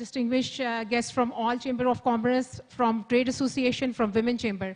distinguished guests from all Chamber of Commerce, from Trade Association, from Women Chamber.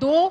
2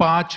5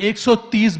$130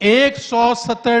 170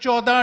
14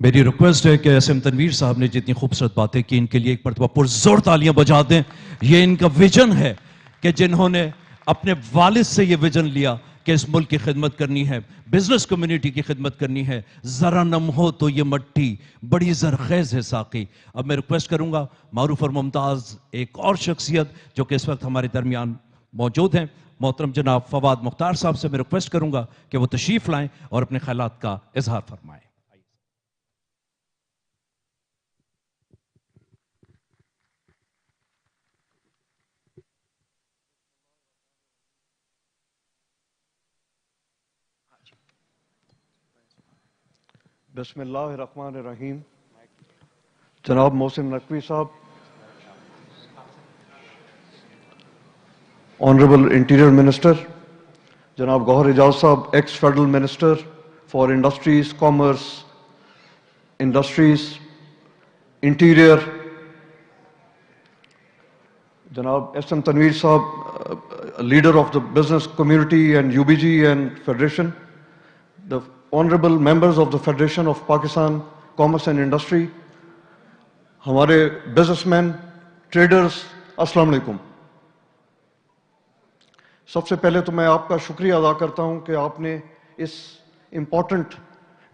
میری request ہے کہ اسم تنویر صاحب نے جتنی خوبصورت باتیں کی ان کے لیے ایک مرتبہ پرزور تالیاں بجا دیں. یہ ان کا ویژن ہے کہ جنہوں نے اپنے والد سے یہ ویژن لیا کہ اس ملک کی خدمت کرنی ہے, بزنس کمیونٹی کی خدمت کرنی ہے. ذرا نم ہو تو یہ مٹی بڑی زرخیز ہے ساقی. اب میں ریکویسٹ کروں گا معروف اور ممتاز ایک اور شخصیت جو کہ اس وقت ہمارے درمیان موجود ہیں, محترم جناب فواد مختار صاحب سے میں ریکویسٹ کروں گا کہ وہ تشریف لائیں اور اپنے خیالات کا اظہار فرمائیں. بسم اللہ الرحمن الرحیم. جناب محسن نقوی صاحب, آنریبل انٹیریئر منسٹر جناب گوہر اعجاز صاحب, ex federal minister for industries, commerce, industries, interior, جناب ایس ایم تنویر صاحب, leader of the business community and U B G and federation, the honorable members of the Federation of Pakistan Commerce and Industry, ہمارے business man, traders, السلام علیکم. سب سے پہلے تو میں آپ کا شکریہ ادا کرتا ہوں کہ آپ نے اس امپورٹنٹ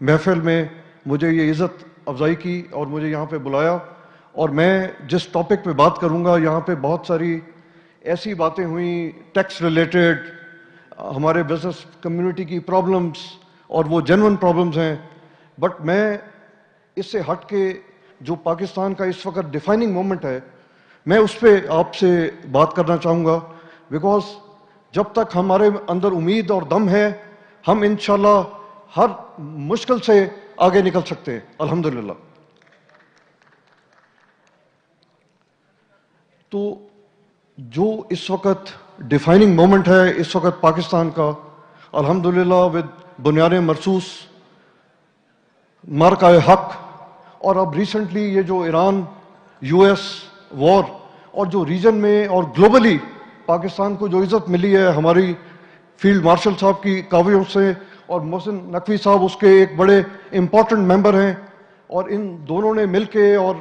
محفل میں مجھے یہ عزت افزائی کی اور مجھے یہاں پہ بلایا. اور میں جس ٹاپک پہ بات کروں گا, یہاں پہ بہت ساری ایسی باتیں ہوئیں ٹیکس ریلیٹڈ, ہمارے بزنس کمیونٹی کی پرابلمس, اور وہ جینون پرابلمز ہیں, بٹ میں اس سے ہٹ کے جو پاکستان کا اس وقت ڈیفائننگ مومنٹ ہے, میں اس پہ آپ سے بات کرنا چاہوں گا. بیکاز جب تک ہمارے اندر امید اور دم ہے, ہم انشاءاللہ ہر مشکل سے آگے نکل سکتے ہیں الحمدللہ. تو جو اس وقت ڈیفائننگ مومنٹ ہے اس وقت پاکستان کا, الحمدللہ ود بنیاد مرصوص, مارکہ حق, اور اب ریسنٹلی یہ جو ایران یو ایس وار, اور جو ریجن میں اور گلوبلی پاکستان کو جو عزت ملی ہے ہماری فیلڈ مارشل صاحب کی کاویوں سے, اور محسن نقوی صاحب اس کے ایک بڑے امپورٹنٹ ممبر ہیں, اور ان دونوں نے مل کے اور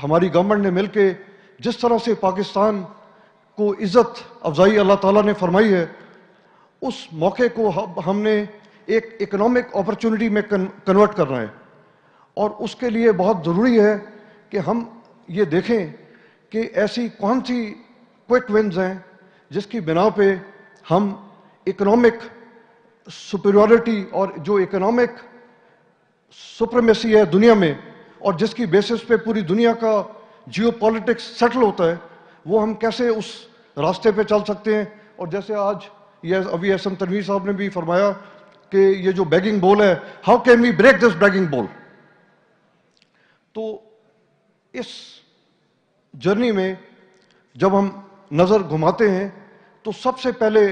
ہماری گورنمنٹ نے مل کے جس طرح سے پاکستان کو عزت افزائی اللہ تعالیٰ نے فرمائی ہے, اس موقع کو ہم نے ایک اکنامک اپرچونٹی میں کنورٹ کرنا ہے. اور اس کے لیے بہت ضروری ہے کہ ہم یہ دیکھیں کہ ایسی کون سی کوئک ونز ہیں جس کی بنا پہ ہم اکنامک سپیریورٹی اور جو اکنامک سپریمیسی ہے دنیا میں, اور جس کی بیسس پہ پوری دنیا کا جیو پالیٹکس سیٹل ہوتا ہے, وہ ہم کیسے اس راستے پہ چل سکتے ہیں. اور جیسے آج یہ ابھی ایس ایم تنویر صاحب نے بھی فرمایا کہ یہ جو بیگنگ بول ہے, how can we break this begging bowl. تو اس جرنی میں جب ہم نظر گھماتے ہیں تو سب سے پہلے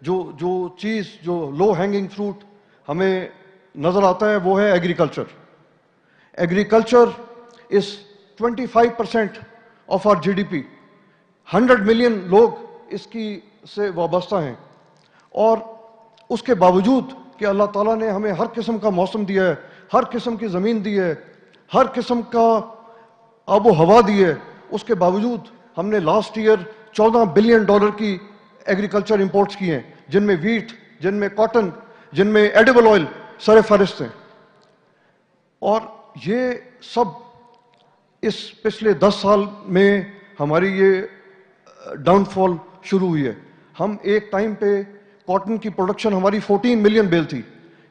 جو چیز, جو لو ہینگنگ فروٹ ہمیں نظر آتا ہے وہ ہے agriculture. Agriculture is 25% of our G D P. 100 million لوگ اس کی سے وابستہ ہیں, اور اس کے باوجود کہ اللہ تعالیٰ نے ہمیں ہر قسم کا موسم دیا ہے, ہر قسم کی زمین دی ہے, ہر قسم کا آب و ہوا دی ہے, اس کے باوجود ہم نے لاسٹ ایئر $14 بلین کی ایگریکلچر امپورٹس کی ہیں, جن میں ویٹ, جن میں کاٹن, جن میں ایڈیبل آئل سر فہرست ہیں. اور یہ سب اس پچھلے 10 سال میں ہماری یہ ڈاؤن فال شروع ہوئی ہے. ہم ایک ٹائم پہ کاٹن کی پروڈکشن ہماری 14 ملین بیل تھی.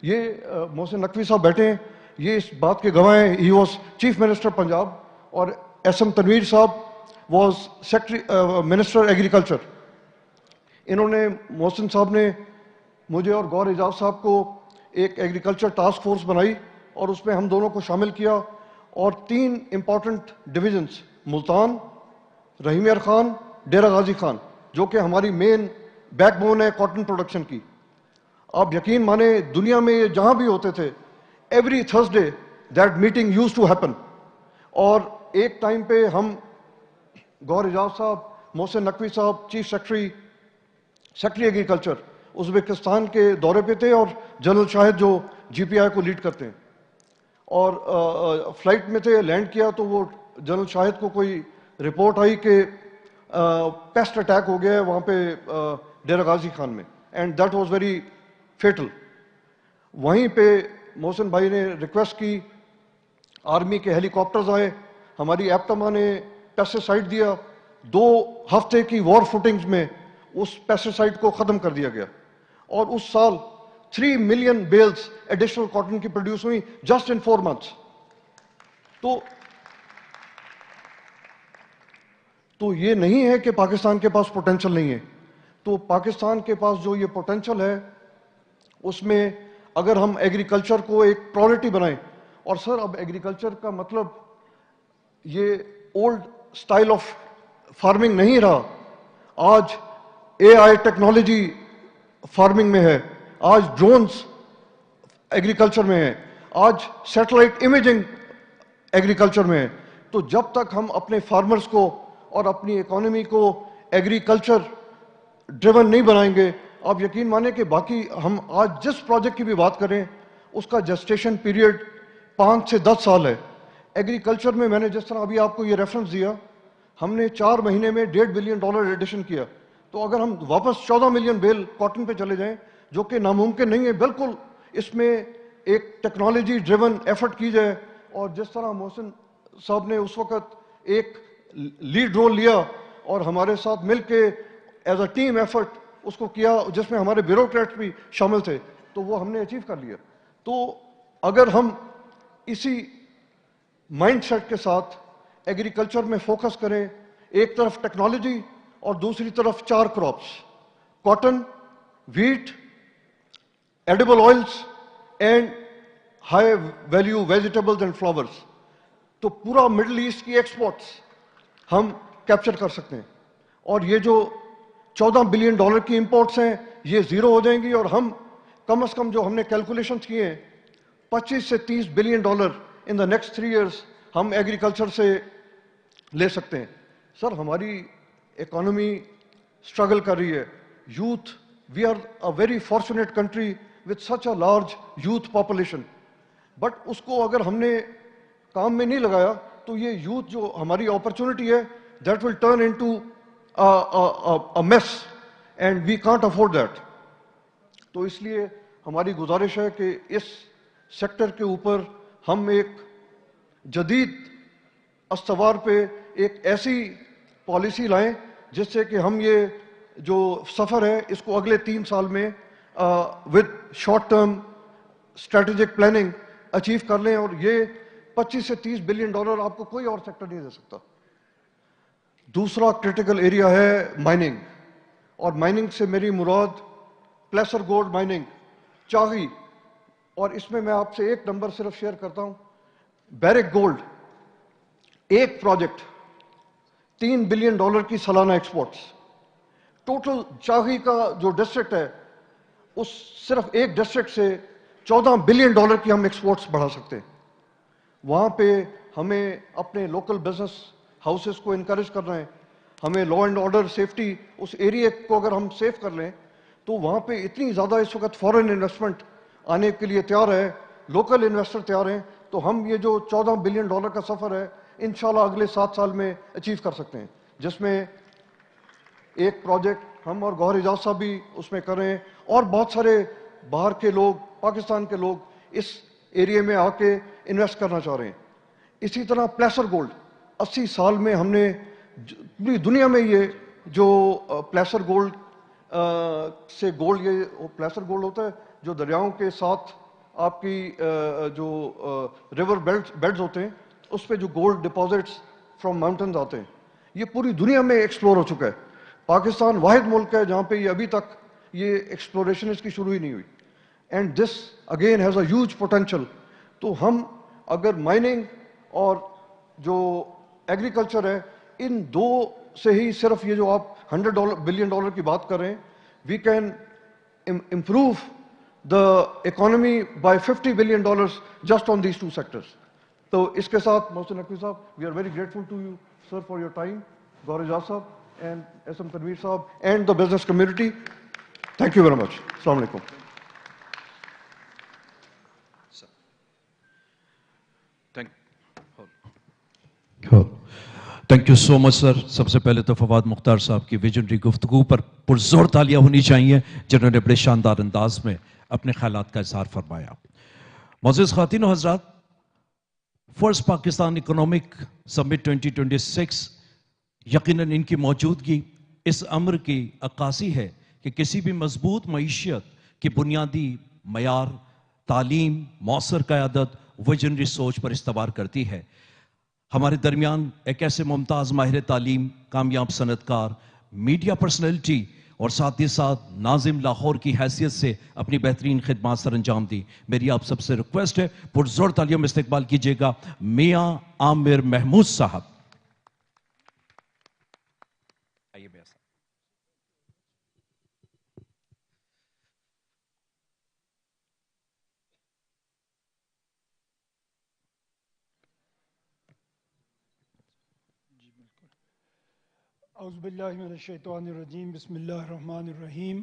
یہ محسن نقوی صاحب بیٹھے ہیں, یہ اس بات کے گواہ ہیں. He was chief minister Punjab, اور ایس ایم تنویر صاحب واز سیکٹری منسٹر ایگریکلچر. انہوں نے, محسن صاحب نے مجھے اور گوہر اعجاز صاحب کو ایک ایگریکلچر ٹاسک فورس بنائی, اور اس میں ہم دونوں کو شامل کیا, اور 3 امپورٹنٹ ڈویژنس, ملتان, رحیم یار خان, ڈیرہ غازی خان, جو کہ ہماری مین بیک بون ہے کاٹن پروڈکشن کی. آپ یقین مانیں دنیا میں یہ جہاں بھی ہوتے تھے, every Thursday that meeting used to happen. اور ایک ٹائم پہ ہم گوہر اعجاز صاحب, محسن نقوی صاحب چیف سیکٹری ایگریکلچر, ازبکستان کے دورے پہ تھے, اور جنرل شاہد جو جی پی آئی کو لیڈ کرتے ہیں. اور فلائٹ میں تھے, لینڈ کیا تو وہ جنرل شاہد کو کوئی رپورٹ آئی کہ پیسٹ اٹیک ہو گیا ہے وہاں پہ ڈیرہ غازی خان میں, and that was very fatal. وہیں پہ محسن بھائی نے ریکویسٹ کی, آرمی کے ہیلی کاپٹرز آئے, ہماری ایپٹما نے پیسٹیسائڈ دیا, 2 ہفتے کی وار فوٹنگز میں اس پیسٹیسائڈ کو ختم کر دیا گیا, اور اس سال 3 ملین بیلز ایڈیشنل کاٹن کی پروڈیوس ہوئی جسٹ ان 4 months. تو یہ نہیں ہے کہ پاکستان کے پاس پوٹینشل نہیں ہے. تو پاکستان کے پاس جو یہ پوٹینشل ہے اس میں اگر ہم ایگریکلچر کو ایک پرائورٹی بنائیں, اور سر اب ایگریکلچر کا مطلب یہ اولڈ سٹائل آف فارمنگ نہیں رہا. آج AI ٹیکنالوجی فارمنگ میں ہے, آج ڈرونز ایگریکلچر میں ہے, آج سیٹلائٹ امیجنگ ایگریکلچر میں ہے. تو جب تک ہم اپنے فارمرز کو اور اپنی اکانومی کو ایگریکلچر ڈریون نہیں بنائیں گے, آپ یقین مانیں کہ باقی ہم آج جس پروجیکٹ کی بھی بات کریں اس کا جسٹیشن پیریڈ 5 سے 10 سال ہے. ایگریکلچر میں نے جس طرح ابھی آپ کو یہ ریفرنس دیا, ہم نے 4 مہینے میں $1.5 بلین ایڈیشن کیا. تو اگر ہم واپس 14 ملین بیل کاٹن پہ چلے جائیں, جو کہ ناممکن نہیں ہے بالکل, اس میں ایک ٹیکنالوجی ڈریون ایفرٹ کی جائے, اور جس طرح محسن صاحب نے اس وقت ایک لیڈ رول لیا اور ہمارے ساتھ مل کے ایز اے ٹیم ایفرٹ اس کو کیا, جس میں ہمارے بیوروکریٹس بھی شامل تھے, تو وہ ہم نے اچیو کر لیا. تو اگر ہم اسی مائنڈ سیٹ کے ساتھ ایگریکلچر میں فوکس کریں, ایک طرف ٹیکنالوجی اور دوسری طرف 4 crops, cotton, wheat, edible oils and high value vegetables and flowers, تو پورا مڈل ایسٹ کی ایکسپورٹس ہم کیپچر کر سکتے ہیں. اور یہ جو $14 بلین کی امپورٹس ہیں یہ زیرو ہو جائیں گی, اور ہم کم از کم جو ہم نے کیلکولیشنز کیے ہیں $25 سے $30 billion in the next 3 years ہم ایگریکلچر سے لے سکتے ہیں. سر ہماری اکانومی اسٹرگل کر رہی ہے, youth, we are a very fortunate country with such a large youth population, but اس کو اگر ہم نے کام میں نہیں لگایا تو یہ یوتھ جو ہماری اپرچونٹی ہے that will turn into a mess and we can't afford that. تو اس لیے ہماری گزارش ہے کہ اس سیکٹر کے اوپر ہم ایک جدید استوار پہ ایک ایسی پالیسی لائیں جس سے کہ ہم یہ جو سفر ہے اس کو اگلے 3 سال میں with short term strategic planning achieve کر لیں, اور یہ $25 سے $30 بلین آپ کو کوئی اور سیکٹر نہیں دے سکتا. دوسرا کرٹیکل ایریا ہے مائننگ, اور مائننگ سے میری مراد پلیسر گولڈ مائننگ, چاغی, اور اس میں آپ سے ایک نمبر صرف شیئر کرتا ہوں. بیرک گولڈ ایک پروجیکٹ $3 بلین کی سالانہ ایکسپورٹس. ٹوٹل چاغی کا جو ڈسٹرکٹ ہے اس صرف ایک ڈسٹرکٹ سے $14 بلین کی ہم ایکسپورٹس بڑھا سکتے ہیں. وہاں پہ ہمیں اپنے لوکل بزنس ہاؤسز کو انکریج کرنا ہے, ہمیں لا اینڈ آرڈر سیفٹی اس ایریا کو اگر ہم سیف کر لیں تو وہاں پہ اتنی زیادہ اس وقت فورن انویسٹمنٹ آنے کے لیے تیار ہے, لوکل انویسٹر تیار ہیں, تو ہم یہ جو $14 بلین کا سفر ہے انشاءاللہ اگلے 7 سال میں اچیو کر سکتے ہیں, جس میں ایک پروجیکٹ ہم اور گوہر اعجاز صاحب بھی اس میں کر رہے ہیں, اور بہت سارے باہر کے لوگ, پاکستان کے لوگ اس ایریا میں آ کے انویسٹ کرنا چاہ رہے ہیں. اسی طرح پلیسر گولڈ 80 سال میں ہم نے پوری دنیا میں یہ جو پلیسر گولڈ سے گولڈ, یہ پلیسر گولڈ ہوتا ہے جو دریاؤں کے ساتھ آپ کی جو ریور بیڈز ہوتے ہیں اس پہ جو گولڈ ڈپازٹس فرام ماؤنٹنز آتے ہیں, یہ پوری دنیا میں ایکسپلور ہو چکا ہے. پاکستان واحد ملک ہے جہاں پہ یہ ابھی تک یہ ایکسپلوریشن اس کی شروع ہی نہیں ہوئی, and this again has a huge potential. تو ہم اگر مائننگ اور جو ایگریکلچر ہے ان دو سے ہی صرف یہ جو آپ $100 بلین کی بات کر رہے ہیں, we can improve the economy by $50 billion just on these 2 sectors. تو اس کے ساتھ محسن نقوی صاحب, we are very grateful to you sir for your time, Gohar Ijaz صاحب اینڈ ایس ایم تنویر صاحب and the business community. Thank you very much. السلام علیکم. Thank you so مچ سر. سب سے پہلے تو فواد مختار صاحب کی ویژنری گفتگو پر پرزور تالیاں ہونی چاہیے جنہوں نے بڑے شاندار انداز میں اپنے خیالات کا اظہار فرمایا. معزز خواتین و حضرات، فرسٹ پاکستان اکنامک سمٹ 2026 یقیناً ان کی موجودگی اس امر کی عکاسی ہے کہ کسی بھی مضبوط معیشت کی بنیادی معیار تعلیم، مؤثر قیادت، ویژنری سوچ پر استوار کرتی ہے. ہمارے درمیان ایک ایسے ممتاز ماہر تعلیم، کامیاب صنعت کار، میڈیا پرسنالٹی اور ساتھ ہی ساتھ ناظم لاہور کی حیثیت سے اپنی بہترین خدمات سر انجام دی. میری آپ سب سے ریکویسٹ ہے پرزور تالیوں میں استقبال کیجیے گا میاں عامر محمود صاحب. اعوذ باللہ من الشیطان الرجیم، بسم اللہ الرحمن الرحیم.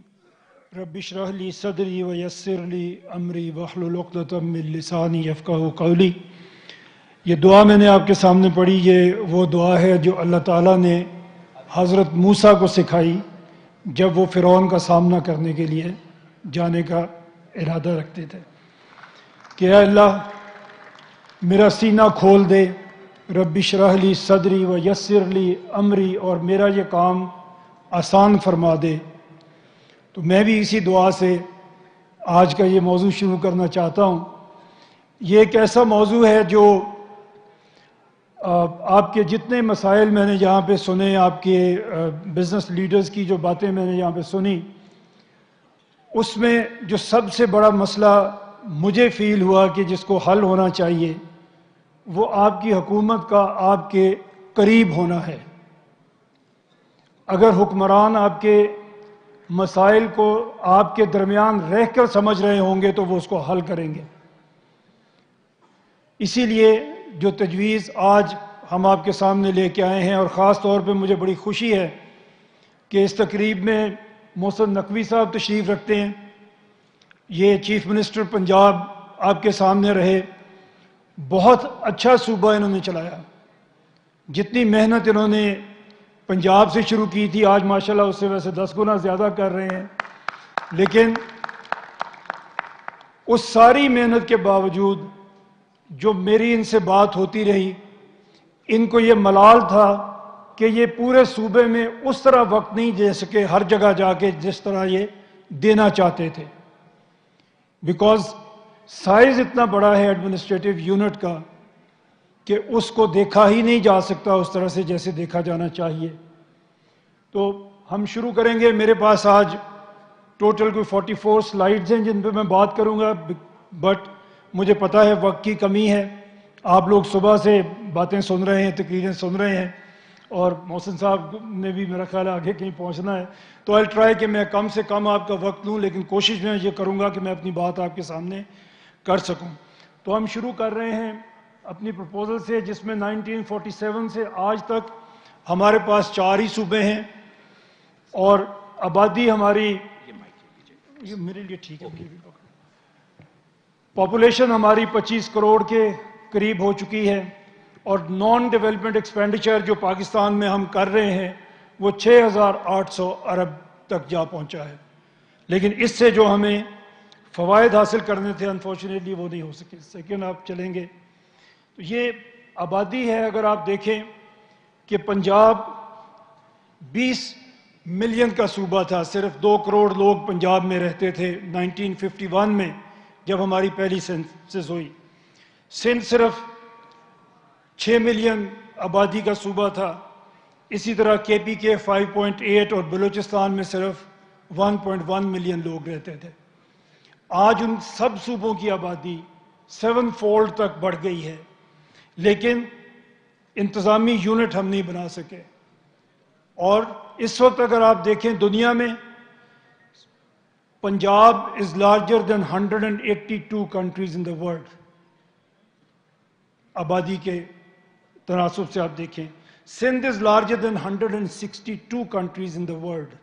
رب اشرح لی صدری ویسر لی امری واحلل عقدۃ من لسانی یفقہوا قولی. یہ دعا میں نے آپ کے سامنے پڑھی، یہ وہ دعا ہے جو اللہ تعالیٰ نے حضرت موسیٰ کو سکھائی جب وہ فرعون کا سامنا کرنے کے لیے جانے کا ارادہ رکھتے تھے کہ اے اللہ میرا سینہ کھول دے، رب اشرح لی صدری و یسر لی امری، اور میرا یہ کام آسان فرما دے. تو میں بھی اسی دعا سے آج کا یہ موضوع شروع کرنا چاہتا ہوں. یہ ایک ایسا موضوع ہے جو آپ کے جتنے مسائل میں نے یہاں پہ سنے، آپ کے بزنس لیڈرز کی جو باتیں میں نے یہاں پہ سنی، اس میں جو سب سے بڑا مسئلہ مجھے فیل ہوا کہ جس کو حل ہونا چاہیے وہ آپ کی حکومت کا آپ کے قریب ہونا ہے. اگر حکمران آپ کے مسائل کو آپ کے درمیان رہ کر سمجھ رہے ہوں گے تو وہ اس کو حل کریں گے. اسی لیے جو تجویز آج ہم آپ کے سامنے لے کے آئے ہیں، اور خاص طور پہ مجھے بڑی خوشی ہے کہ اس تقریب میں محسن نقوی صاحب تشریف رکھتے ہیں. یہ چیف منسٹر پنجاب آپ کے سامنے رہے، بہت اچھا صوبہ انہوں نے چلایا. جتنی محنت انہوں نے پنجاب سے شروع کی تھی، آج ماشاءاللہ اس سے ویسے 10 گنا زیادہ کر رہے ہیں، لیکن اس ساری محنت کے باوجود جو میری ان سے بات ہوتی رہی، ان کو یہ ملال تھا کہ یہ پورے صوبے میں اس طرح وقت نہیں دے سکے ہر جگہ جا کے جس طرح یہ دینا چاہتے تھے، بیکاز سائز اتنا بڑا ہے ایڈمنسٹریٹو یونٹ کا کہ اس کو دیکھا ہی نہیں جا سکتا اس طرح سے جیسے دیکھا جانا چاہیے. تو ہم شروع کریں گے. میرے پاس آج ٹوٹل کوئی 44 سلائیڈز ہیں جن پہ میں بات کروں گا، بٹ مجھے پتا ہے وقت کی کمی ہے. آپ لوگ صبح سے باتیں سن رہے ہیں، تقریریں سن رہے ہیں، اور محسن صاحب نے بھی میرا خیال ہے آگے کہیں پہنچنا ہے. تو آئی ٹرائی کہ میں کم سے کم آپ کا وقت لوں، لیکن کوشش میں یہ کروں گا کہ میں اپنی بات آپ کے سامنے کر سکوں. تو ہم شروع کر رہے ہیں اپنی پروپوزل سے، جس میں 1947 سے آج تک ہمارے پاس 4 ہی صوبے ہیں، اور آبادی ہماری، یہ میرے لیے ٹھیک ہے، پاپولیشن ہماری 25 کروڑ کے قریب ہو چکی ہے، اور نان ڈیولپمنٹ ایکسپینڈیچر جو پاکستان میں ہم کر رہے ہیں وہ 6,800 ارب تک جا پہنچا ہے. لیکن اس سے جو ہمیں فوائد حاصل کرنے تھے انفارچونیٹلی وہ نہیں ہو سکے. سیکنڈ آپ چلیں گے تو یہ آبادی ہے. اگر آپ دیکھیں کہ پنجاب 20 ملین کا صوبہ تھا، صرف 2 کروڑ لوگ پنجاب میں رہتے تھے 1951 میں جب ہماری پہلی سینسس ہوئی. سندھ صرف 6 ملین آبادی کا صوبہ تھا. اسی طرح کے پی کے 5.8 اور بلوچستان میں صرف 1.1 ملین لوگ رہتے تھے. آج ان سب صوبوں کی آبادی 7 فولڈ تک بڑھ گئی ہے، لیکن انتظامی یونٹ ہم نہیں بنا سکے. اور اس وقت اگر آپ دیکھیں دنیا میں Punjab is larger than 182 countries in the world. آبادی کے تناسب سے آپ دیکھیں Sindh is larger than 162 countries in the world.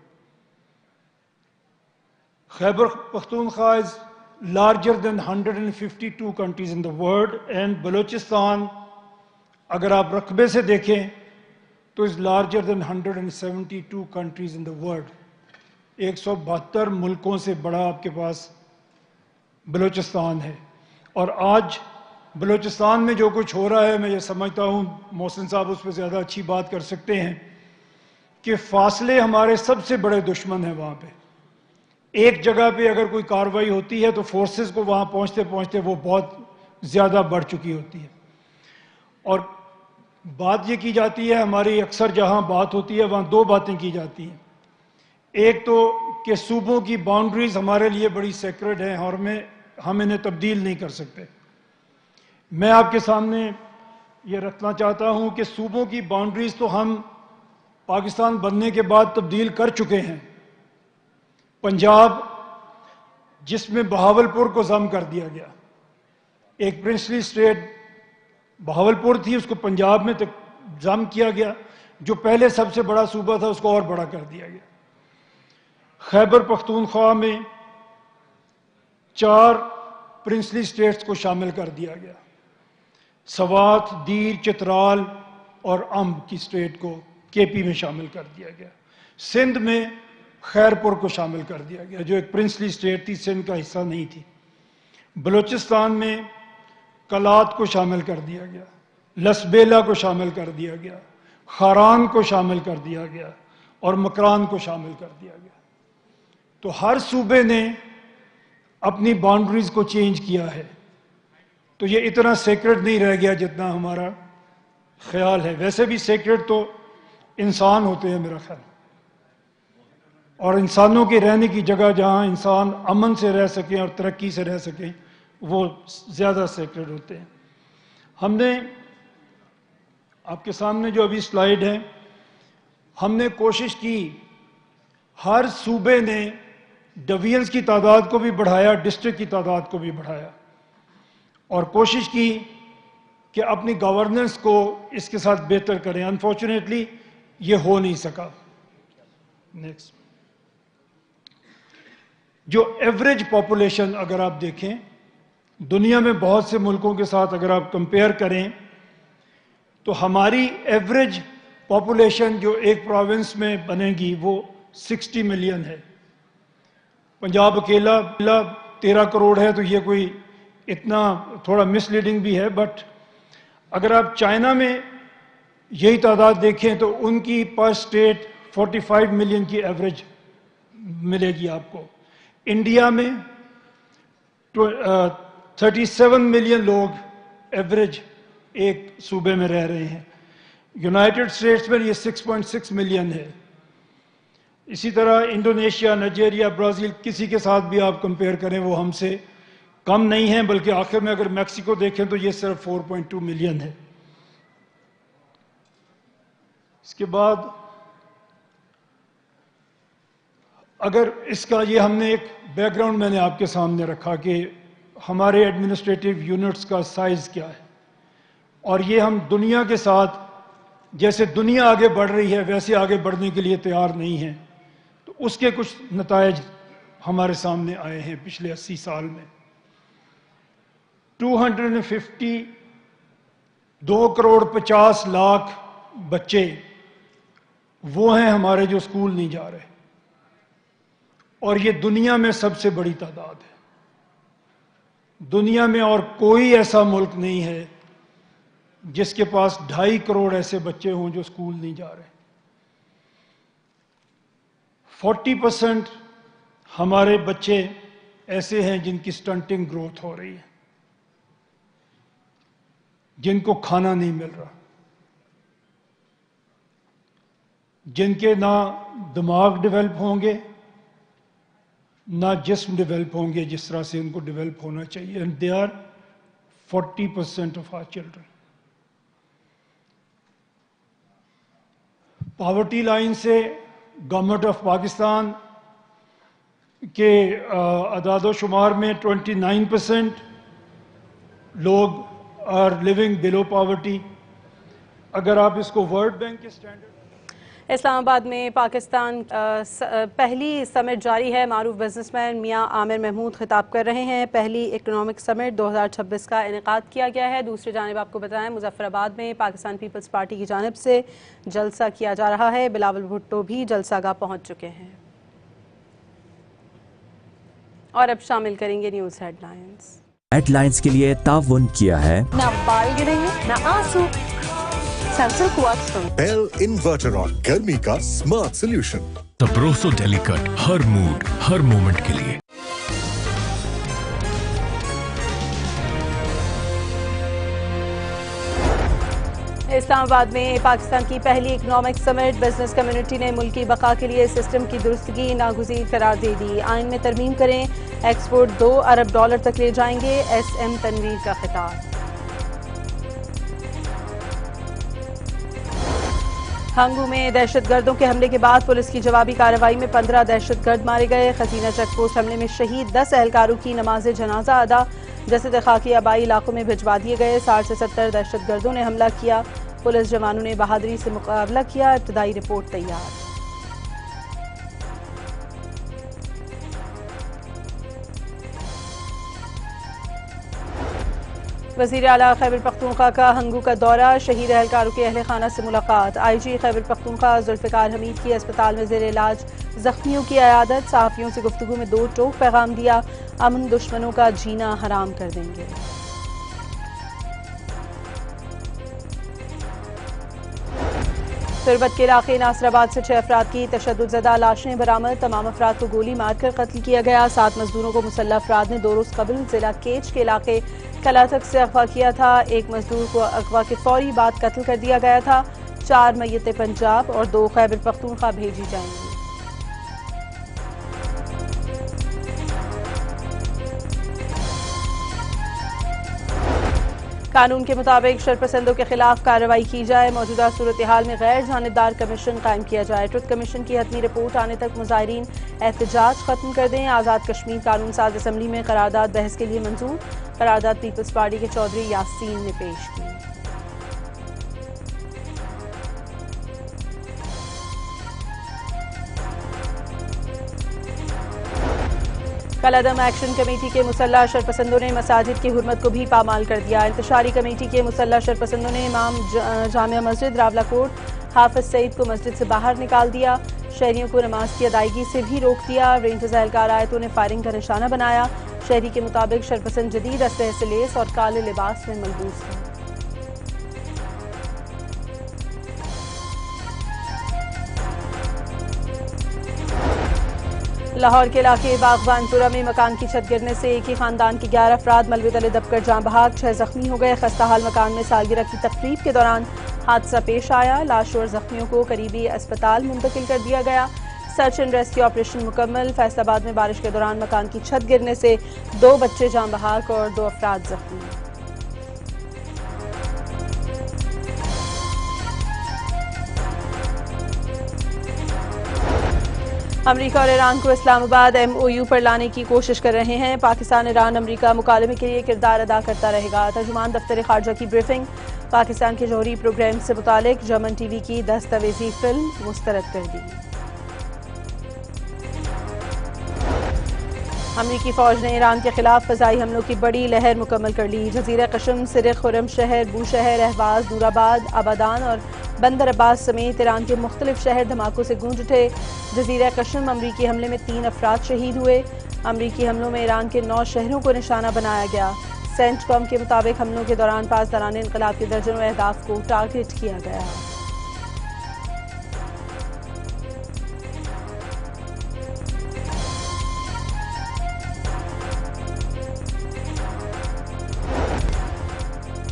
Khyber Pakhtunkhwa is larger than 152 countries in the world, and Balochistan, اگر آپ رقبے سے دیکھیں تو is larger than 172 countries in the world. 172 ملکوں سے بڑا آپ کے پاس بلوچستان ہے. اور آج بلوچستان میں جو کچھ ہو رہا ہے، میں یہ سمجھتا ہوں محسن صاحب اس پہ زیادہ اچھی بات کر سکتے ہیں، کہ فاصلے ہمارے سب سے بڑے دشمن ہیں. وہاں پہ ایک جگہ پہ اگر کوئی کارروائی ہوتی ہے تو فورسز کو وہاں پہنچتے پہنچتے وہ بہت زیادہ بڑھ چکی ہوتی ہے. اور بات یہ کی جاتی ہے، ہماری اکثر جہاں بات ہوتی ہے وہاں دو باتیں کی جاتی ہیں. ایک تو کہ صوبوں کی باؤنڈریز ہمارے لیے بڑی سیکرڈ ہیں اور ہم انہیں تبدیل نہیں کر سکتے. میں آپ کے سامنے یہ رکھنا چاہتا ہوں کہ صوبوں کی باؤنڈریز تو ہم پاکستان بننے کے بعد تبدیل کر چکے ہیں. پنجاب، جس میں بہاولپور کو ضم کر دیا گیا، ایک پرنسلی اسٹیٹ بہاولپور تھی، اس کو پنجاب میں ضم کیا گیا. جو پہلے سب سے بڑا صوبہ تھا اس کو اور بڑا کر دیا گیا. خیبر پختونخوا میں 4 پرنسلی اسٹیٹس کو شامل کر دیا گیا. سوات، دیر، چترال اور امب کی اسٹیٹ کو کے پی میں شامل کر دیا گیا. سندھ میں خیرپور کو شامل کر دیا گیا جو ایک پرنسلی اسٹیٹ تھی، سندھ کا حصہ نہیں تھی. بلوچستان میں کلات کو شامل کر دیا گیا، لسبیلا کو شامل کر دیا گیا، خاران کو شامل کر دیا گیا اور مکران کو شامل کر دیا گیا. تو ہر صوبے نے اپنی باؤنڈریز کو چینج کیا ہے. تو یہ اتنا سیکرڈ نہیں رہ گیا جتنا ہمارا خیال ہے. ویسے بھی سیکرڈ تو انسان ہوتے ہیں میرا خیال، اور انسانوں کے رہنے کی جگہ جہاں انسان امن سے رہ سکیں اور ترقی سے رہ سکیں وہ زیادہ سیکرڈ ہوتے ہیں. ہم نے آپ کے سامنے جو ابھی سلائیڈ ہے، ہم نے کوشش کی، ہر صوبے نے ڈویژنز کی تعداد کو بھی بڑھایا، ڈسٹرکٹ کی تعداد کو بھی بڑھایا، اور کوشش کی کہ اپنی گورننس کو اس کے ساتھ بہتر کریں. انفارچونیٹلی یہ ہو نہیں سکا. نیکسٹ. جو ایوریج پاپولیشن اگر آپ دیکھیں دنیا میں بہت سے ملکوں کے ساتھ اگر آپ کمپیئر کریں تو ہماری ایوریج پاپولیشن جو ایک پروونس میں بنے گی وہ 60 ملین ہے. پنجاب اکیلا 13 کروڑ ہے، تو یہ کوئی اتنا تھوڑا مس لیڈنگ بھی ہے. بٹ اگر آپ چائنا میں یہی تعداد دیکھیں تو ان کی پر اسٹیٹ 45 ملین کی ایوریج ملے گی آپ کو. انڈیا میں 37 ملین لوگ ایوریج ایک صوبے میں رہ رہے ہیں. یونائٹڈ اسٹیٹس میں یہ 6.6 ملین ہے. اسی طرح انڈونیشیا، نائجیریا، برازیل، کسی کے ساتھ بھی آپ کمپیئر کریں وہ ہم سے کم نہیں ہیں، بلکہ آخر میں اگر میکسیکو دیکھیں تو یہ صرف 4.2 ملین ہے. اس کے بعد اگر اس کا یہ ہم نے ایک بیک گراؤنڈ میں نے آپ کے سامنے رکھا کہ ہمارے ایڈمنسٹریٹو یونٹس کا سائز کیا ہے، اور یہ ہم دنیا کے ساتھ جیسے دنیا آگے بڑھ رہی ہے ویسے آگے بڑھنے کے لیے تیار نہیں ہیں. تو اس کے کچھ نتائج ہمارے سامنے آئے ہیں پچھلے 80 سال میں. 2 کروڑ 50 لاکھ بچے وہ ہیں ہمارے جو اسکول نہیں جا رہے، اور یہ دنیا میں سب سے بڑی تعداد ہے. دنیا میں اور کوئی ایسا ملک نہیں ہے جس کے پاس 2.5 کروڑ ایسے بچے ہوں جو اسکول نہیں جا رہے. 40% ہمارے بچے ایسے ہیں جن کی سٹنٹنگ گروتھ ہو رہی ہے، جن کو کھانا نہیں مل رہا، جن کے نہ دماغ ڈیولپ ہوں گے نہ جسم ڈیولپ ہوں گے جس طرح سے ان کو ڈیولپ ہونا چاہیے. And they are 40% of our children. Poverty line سے گورنمنٹ آف پاکستان کے اعداد و شمار میں 29% لوگ آر لیونگ بلو پاورٹی. اگر آپ اس کو ورلڈ بینک کے اسٹینڈرڈ اسلام آباد میں پاکستان پہلی سمٹ جاری ہے. معروف بزنس مین میاں عامر محمود خطاب کر رہے ہیں. پہلی اکنامک سمٹ 2026 کا انعقاد کیا گیا ہے. دوسری جانب آپ کو بتائیں مظفر آباد میں پاکستان پیپلز پارٹی کی جانب سے جلسہ کیا جا رہا ہے. بلاول بھٹو بھی جلسہ گاہ پہنچ چکے ہیں. اور اب شامل کریں گے news headlines. Headlines کے لیے تعاون کیا ہے نہ بال گریں گے نہ آنسو. بیل انورٹر آن گرمی کا اسمارٹ سولوشن. تبروسو ڈیلیکٹ ہر موڈ ہر مومنٹ کے لیے. اسلام آباد میں پاکستان کی پہلی اکنامک سمٹ. بزنس کمیونٹی نے ملکی بقا کے لیے سسٹم کی درستگی ناگزیر قرار دے دی. آئین میں ترمیم کریں, ایکسپورٹ $2 ارب تک لے جائیں گے. ایس ایم تنویر کا خطاب. ہنگو میں دہشت گردوں کے حملے کے بعد پولیس کی جوابی کارروائی میں 15 دہشت گرد مارے گئے. خزینہ چیک پوسٹ حملے میں شہید 10 اہلکاروں کی نماز جنازہ ادا. جسد خاکی آبائی علاقوں میں بھجوا دیے گئے. 60 سے 70 دہشت گردوں نے حملہ کیا. پولیس جوانوں نے بہادری سے مقابلہ کیا. ابتدائی رپورٹ تیار. وزیر اعلیٰ خیبر پختونخوا کا ہنگو کا دورہ. شہید اہلکاروں کے اہل خانہ سے ملاقات. آئی جی خیبر پختونخوا ذوالفقار حمید کی اسپتال میں زیر علاج زخمیوں کی عیادت. صحافیوں سے گفتگو میں 2 ٹوک پیغام دیا. امن دشمنوں کا جینا حرام کر دیں گے. تربت کے علاقے ناصر آباد سے 6 افراد کی تشدد زدہ لاشیں برآمد. تمام افراد کو گولی مار کر قتل کیا گیا. 7 مزدوروں کو مسلح افراد نے 2 روز قبل ضلع کیچ کے علاقے کلاتک سے اغوا کیا تھا. ایک مزدور کو اغوا کے فوری بعد قتل کر دیا گیا تھا. 4 میتیں پنجاب اور 2 خیبر پختونخوا بھیجی جائیں گی. قانون کے مطابق شرپسندوں کے خلاف کارروائی کی جائے. موجودہ صورتحال میں غیر جانبدار کمیشن قائم کیا جائے. ٹروتھ کمیشن کی حتمی رپورٹ آنے تک مظاہرین احتجاج ختم کر دیں. آزاد کشمیر قانون ساز اسمبلی میں قرارداد بحث کے لیے منظور. قرارداد پیپلز پارٹی کے چودھری یاسین نے پیش کی. کالعدم ایکشن کمیٹی کے مسلح شرپسندوں نے مساجد کی حرمت کو بھی پامال کر دیا. انتشاری کمیٹی کے مسلح شرپسندوں نے امام جامع مسجد راولہ کوٹ حافظ سعید کو مسجد سے باہر نکال دیا. شہریوں کو نماز کی ادائیگی سے بھی روک دیا. رینجرز اہلکار آئے تو انہیں فائرنگ کا نشانہ بنایا. شہری کے مطابق شرپسند جدید اسلحے سے لیس اور کالے لباس میں ملبوس ہیں. لاہور کے علاقے باغبان پورہ میں مکان کی چھت گرنے سے ایک ہی خاندان کے 11 افراد ملبے تلے دب کر جاں بحق. 6 زخمی ہو گئے. خستہ حال مکان میں سالگرہ کی تقریب کے دوران حادثہ پیش آیا. لاش اور زخمیوں کو قریبی اسپتال منتقل کر دیا گیا. سرچ اینڈ ریسکیو آپریشن مکمل. فیصل آباد میں بارش کے دوران مکان کی چھت گرنے سے 2 بچے جاں بحق اور 2 افراد زخمی. امریکہ اور ایران کو اسلام آباد MOU پر لانے کی کوشش کر رہے ہیں. پاکستان ایران امریکہ مکالمے کے لیے کردار ادا کرتا رہے گا. ترجمان دفتر خارجہ کی بریفنگ. پاکستان کے جوہری پروگرام سے متعلق جرمن ٹی وی کی دستاویزی فلم مسترد کر دی. امریکی فوج نے ایران کے خلاف فضائی حملوں کی بڑی لہر مکمل کر لی. جزیرہ قشم، سرخ، خرم شہر، بوشہر، اہواز، نورآباد، آبادان اور بندر عباس سمیت ایران کے مختلف شہر دھماکوں سے گونج اٹھے. جزیرہ قشم امریکی حملے میں 3 افراد شہید ہوئے. امریکی حملوں میں ایران کے 9 شہروں کو نشانہ بنایا گیا. سینٹ کام کے مطابق حملوں کے دوران پاسداران انقلاب کے درجنوں اہداف کو ٹارگٹ کیا گیا.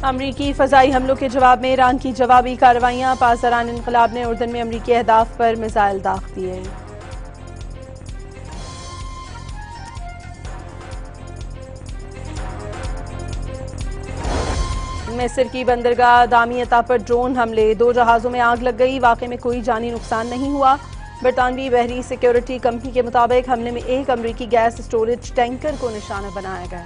امریکی فضائی حملوں کے جواب میں ایران کی جوابی کارروائیاں. پاسداران انقلاب نے اردن میں امریکی اہداف پر میزائل داغ دیے. مصر کی بندرگاہ دامیتا پر ڈرون حملے. 2 جہازوں میں آگ لگ گئی. واقعے میں کوئی جانی نقصان نہیں ہوا. برطانوی بحری سیکیورٹی کمپنی کے مطابق حملے میں ایک امریکی گیس سٹوریج ٹینکر کو نشانہ بنایا گیا.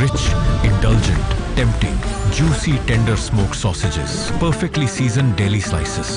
Rich, indulgent, tempting, juicy, tender smoked sausages, perfectly seasoned deli slices,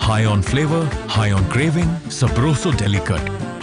high on flavor, high on craving, Sabroso Deli Cut,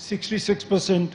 66%,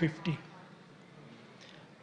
50।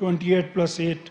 28 + 8।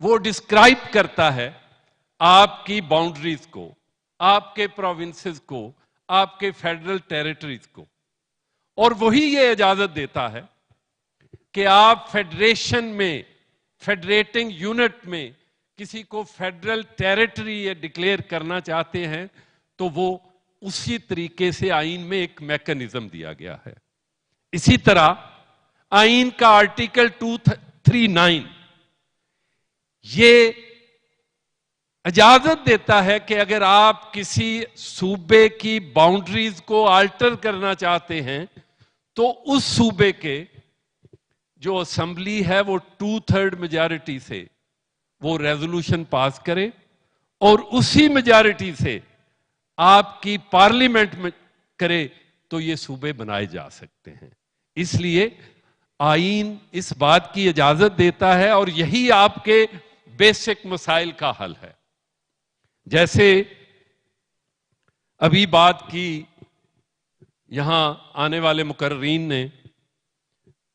وہ ڈسکرائب کرتا ہے آپ کی باؤنڈریز کو, آپ کے پروونسز کو, آپ کے فیڈرل ٹیریٹریز کو, اور وہی یہ اجازت دیتا ہے کہ آپ فیڈریشن میں, فیڈریٹنگ یونٹ میں کسی کو فیڈرل ٹیریٹری ڈکلیئر کرنا چاہتے ہیں تو وہ اسی طریقے سے آئین میں ایک میکنزم دیا گیا ہے. اسی طرح آئین کا آرٹیکل 239 یہ اجازت دیتا ہے کہ اگر آپ کسی صوبے کی باؤنڈریز کو آلٹر کرنا چاہتے ہیں تو اس صوبے کے جو اسمبلی ہے وہ 2/3 میجارٹی سے وہ ریزولوشن پاس کرے, اور اسی میجارٹی سے آپ کی پارلیمنٹ میں کرے تو یہ صوبے بنائے جا سکتے ہیں. اس لیے آئین اس بات کی اجازت دیتا ہے, اور یہی آپ کے بیسک مسائل کا حل ہے. جیسے ابھی بات کی یہاں آنے والے مقررین نے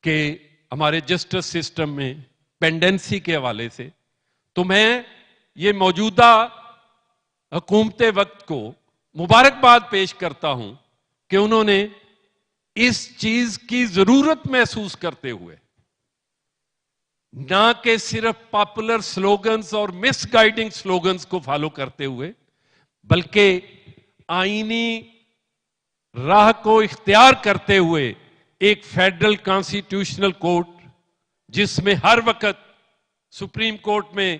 کہ ہمارے جسٹس سسٹم میں پینڈنسی کے حوالے سے, تو میں یہ موجودہ حکومت وقت کو مبارکباد پیش کرتا ہوں کہ انہوں نے اس چیز کی ضرورت محسوس کرتے ہوئے نہ کہ صرف پاپولر سلوگنز اور مس گائیڈنگ سلوگنز کو فالو کرتے ہوئے, بلکہ آئینی راہ کو اختیار کرتے ہوئے ایک فیڈرل کانسٹیٹیوشنل کورٹ جس میں ہر وقت سپریم کورٹ میں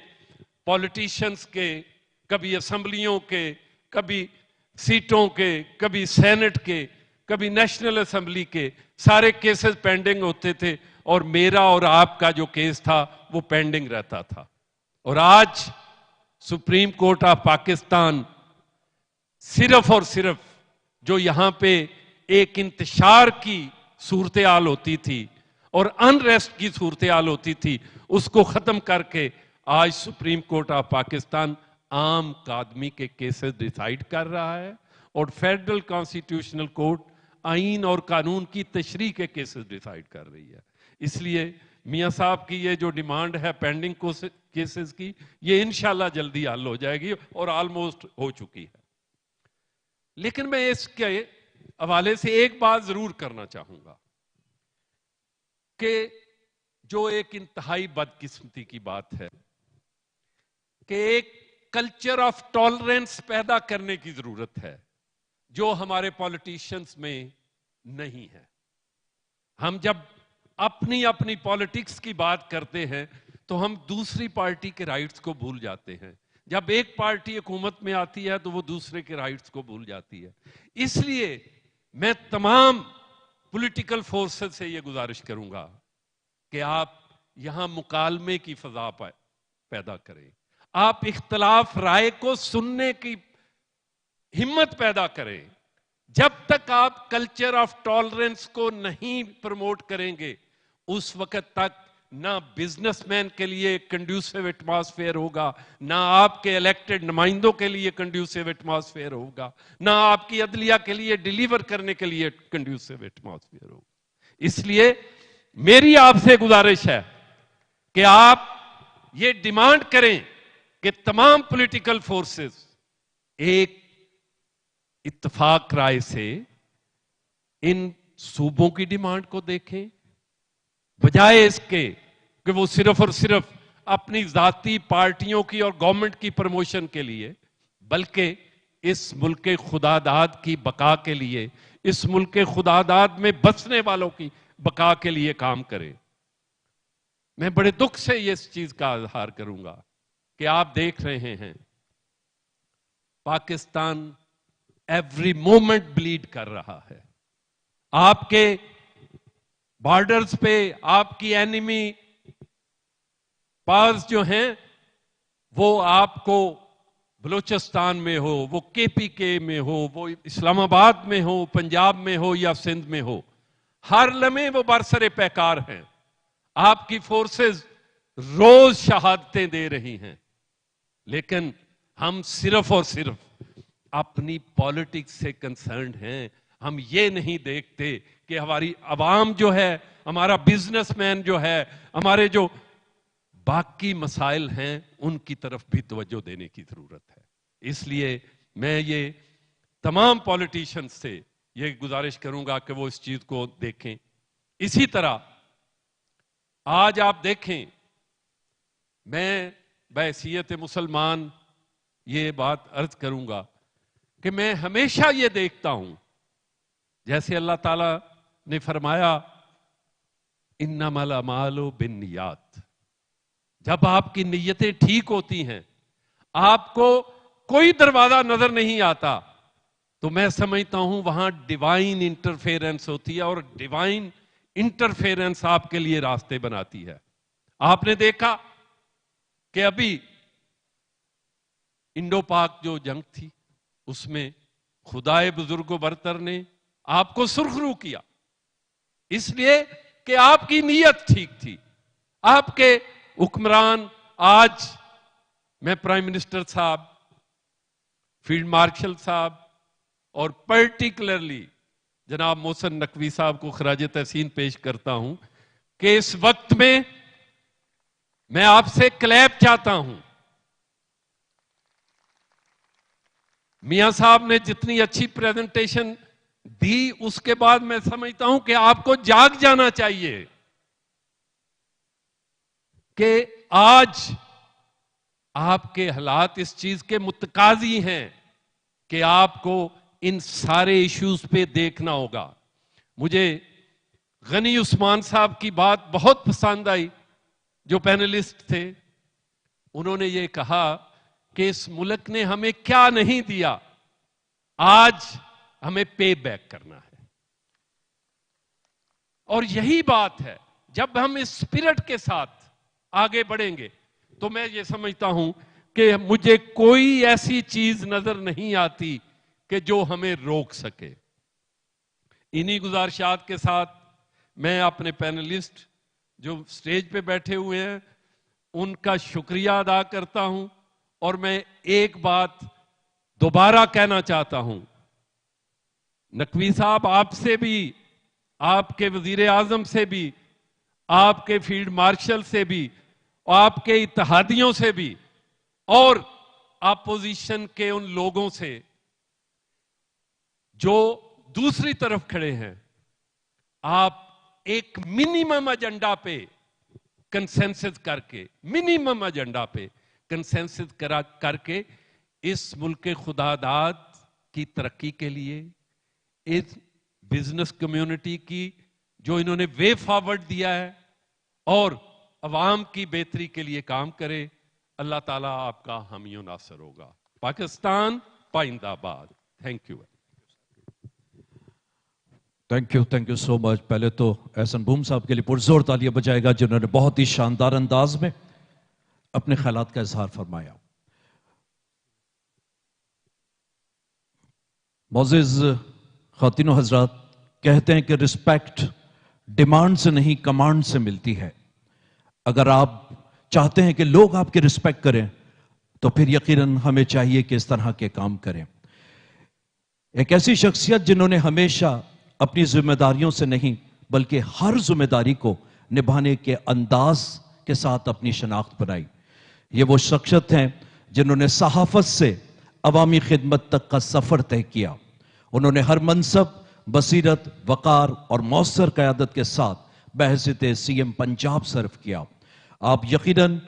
پولیٹیشنز کے, کبھی اسمبلیوں کے, کبھی سیٹوں کے, کبھی سینٹ کے, کبھی نیشنل اسمبلی کے سارے کیسز پینڈنگ ہوتے تھے, اور میرا اور آپ کا جو کیس تھا وہ پینڈنگ رہتا تھا. اور آج سپریم کورٹ آف پاکستان صرف اور صرف جو یہاں پہ ایک انتشار کی صورتحال ہوتی تھی اور انریسٹ کی صورتحال ہوتی تھی, اس کو ختم کر کے آج سپریم کورٹ آف پاکستان عام آدمی کے کیسز ڈیسائیڈ کر رہا ہے, اور فیڈرل کانسٹیٹیوشنل کورٹ آئین اور قانون کی تشریح کے کیسز ڈیسائیڈ کر رہی ہے. اس لیے میاں صاحب کی یہ جو ڈیمانڈ ہے پینڈنگ کیسز کی, یہ انشاءاللہ جلدی حل ہو جائے گی اور آلموسٹ ہو چکی ہے. لیکن میں اس کے حوالے سے ایک بات ضرور کرنا چاہوں گا کہ جو ایک انتہائی بدقسمتی کی بات ہے کہ ایک کلچر آف ٹالرنس پیدا کرنے کی ضرورت ہے جو ہمارے پولیٹیشنز میں نہیں ہے. ہم جب اپنی اپنی پالیٹکس کی بات کرتے ہیں تو ہم دوسری پارٹی کے رائٹس کو بھول جاتے ہیں. جب ایک پارٹی حکومت میں آتی ہے تو وہ دوسرے کے رائٹس کو بھول جاتی ہے. اس لیے میں تمام پولیٹیکل فورسز سے یہ گزارش کروں گا کہ آپ یہاں مکالمے کی فضا پیدا کریں, آپ اختلاف رائے کو سننے کی ہمت پیدا کریں. جب تک آپ کلچر آف ٹالرنس کو نہیں پروموٹ کریں گے اس وقت تک نہ بزنس مین کے لیے کنڈیوسیو ایٹماسفیئر ہوگا, نہ آپ کے الیکٹڈ نمائندوں کے لیے کنڈیوسیو ایٹماسفیئر ہوگا, نہ آپ کی عدلیہ کے لیے ڈیلیور کرنے کے لیے کنڈیوسیو ایٹماسفیئر ہوگا. اس لیے میری آپ سے گزارش ہے کہ آپ یہ ڈیمانڈ کریں کہ تمام پولیٹیکل فورسز ایک اتفاق رائے سے ان صوبوں کی ڈیمانڈ کو دیکھیں, بجائے اس کے کہ وہ صرف اور صرف اپنی ذاتی پارٹیوں کی اور گورنمنٹ کی پروموشن کے لیے, بلکہ اس ملک کے خدا داد کی بقا کے لیے, اس ملک کے خدا داد میں بسنے والوں کی بقا کے لیے کام کریں. میں بڑے دکھ سے اس چیز کا اظہار کروں گا کہ آپ دیکھ رہے ہیں پاکستان ایوری مومنٹ بلیڈ کر رہا ہے. آپ کے بارڈرز پہ آپ کی اینیمی پاس جو ہیں وہ آپ کو بلوچستان میں ہو, وہ کے پی کے میں ہو, وہ اسلام آباد میں ہو, پنجاب میں ہو یا سندھ میں ہو, ہر لمحے وہ برسر پیکار ہیں. آپ کی فورسز روز شہادتیں دے رہی ہیں, لیکن ہم صرف اور صرف اپنی پالیٹکس سے کنسرنڈ ہیں. ہم یہ نہیں دیکھتے کہ ہماری عوام جو ہے, ہمارا بزنس مین جو ہے, ہمارے جو باقی مسائل ہیں ان کی طرف بھی توجہ دینے کی ضرورت ہے. اس لیے میں یہ تمام پولیٹیشنز سے یہ گزارش کروں گا کہ وہ اس چیز کو دیکھیں. اسی طرح آج آپ دیکھیں, میں بحیثیت مسلمان یہ بات عرض کروں گا کہ میں ہمیشہ یہ دیکھتا ہوں, جیسے اللہ تعالیٰ نے فرمایا انما الاعمال بالنیات, جب آپ کی نیتیں ٹھیک ہوتی ہیں, آپ کو کوئی دروازہ نظر نہیں آتا, تو میں سمجھتا ہوں وہاں ڈیوائن انٹرفیرنس ہوتی ہے, اور ڈیوائن انٹرفیرنس آپ کے لیے راستے بناتی ہے. آپ نے دیکھا کہ ابھی انڈو پاک جو جنگ تھی, اس میں خدائے بزرگ و برتر نے آپ کو سرخرو کیا, اس لیے کہ آپ کی نیت ٹھیک تھی. آپ کے حکمران, آج میں پرائم منسٹر صاحب, فیلڈ مارشل صاحب اور پرٹیکولرلی جناب محسن نقوی صاحب کو خراج تحسین پیش کرتا ہوں کہ اس وقت میں آپ سے کلیپ چاہتا ہوں. میاں صاحب نے جتنی اچھی پریزنٹیشن دی, اس کے بعد میں سمجھتا ہوں کہ آپ کو جاگ جانا چاہیے کہ آج آپ کے حالات اس چیز کے متقاضی ہیں کہ آپ کو ان سارے ایشوز پہ دیکھنا ہوگا. مجھے غنی عثمان صاحب کی بات بہت پسند آئی, جو پینلسٹ تھے. انہوں نے یہ کہا کہ اس ملک نے ہمیں کیا نہیں دیا, آج ہمیں پے بیک کرنا ہے. اور یہی بات ہے, جب ہم اس اسپرٹ کے ساتھ آگے بڑھیں گے تو میں یہ سمجھتا ہوں کہ مجھے کوئی ایسی چیز نظر نہیں آتی کہ جو ہمیں روک سکے. انہی گزارشات کے ساتھ میں اپنے پینلسٹ جو سٹیج پہ بیٹھے ہوئے ہیں ان کا شکریہ ادا کرتا ہوں, اور میں ایک بات دوبارہ کہنا چاہتا ہوں. نقوی صاحب, آپ سے بھی, آپ کے وزیر اعظم سے بھی, آپ کے فیلڈ مارشل سے بھی, آپ کے اتحادیوں سے بھی, اور اپوزیشن کے ان لوگوں سے جو دوسری طرف کھڑے ہیں, آپ ایک منیمم ایجنڈا پہ کنسنسس کر کے, منیمم ایجنڈا پہ کنسنسس کر کے اس ملک کے خدا داد کی ترقی کے لیے, اس بزنس کمیونٹی کی جو انہوں نے وے فارورڈ دیا ہے, اور عوام کی بہتری کے لیے کام کرے. اللہ تعالیٰ آپ کا حامی و ناصر ہوگا. پاکستان پائندہ آباد. Thank you. Thank you so much. پہلے تو احسن بوم صاحب کے لیے پرزور تالیاں بجائے گا, جنہوں نے بہت ہی شاندار انداز میں اپنے خیالات کا اظہار فرمایا. معزز خواتین و حضرات, کہتے ہیں کہ رسپیکٹ ڈیمانڈ سے نہیں کمانڈ سے ملتی ہے. اگر آپ چاہتے ہیں کہ لوگ آپ کی رسپیکٹ کریں تو پھر یقیناً ہمیں چاہیے کہ اس طرح کے کام کریں. ایک ایسی شخصیت جنہوں نے ہمیشہ اپنی ذمہ داریوں سے نہیں بلکہ ہر ذمہ داری کو نبھانے کے انداز کے ساتھ اپنی شناخت بنائی. یہ وہ شخصیت ہیں جنہوں نے صحافت سے عوامی خدمت تک کا سفر طے کیا. انہوں نے ہر منصب, بصیرت, وقار اور مؤثر قیادت کے ساتھ بحیثیت سی ایم پنجاب سرو کیا. آپ یقیناً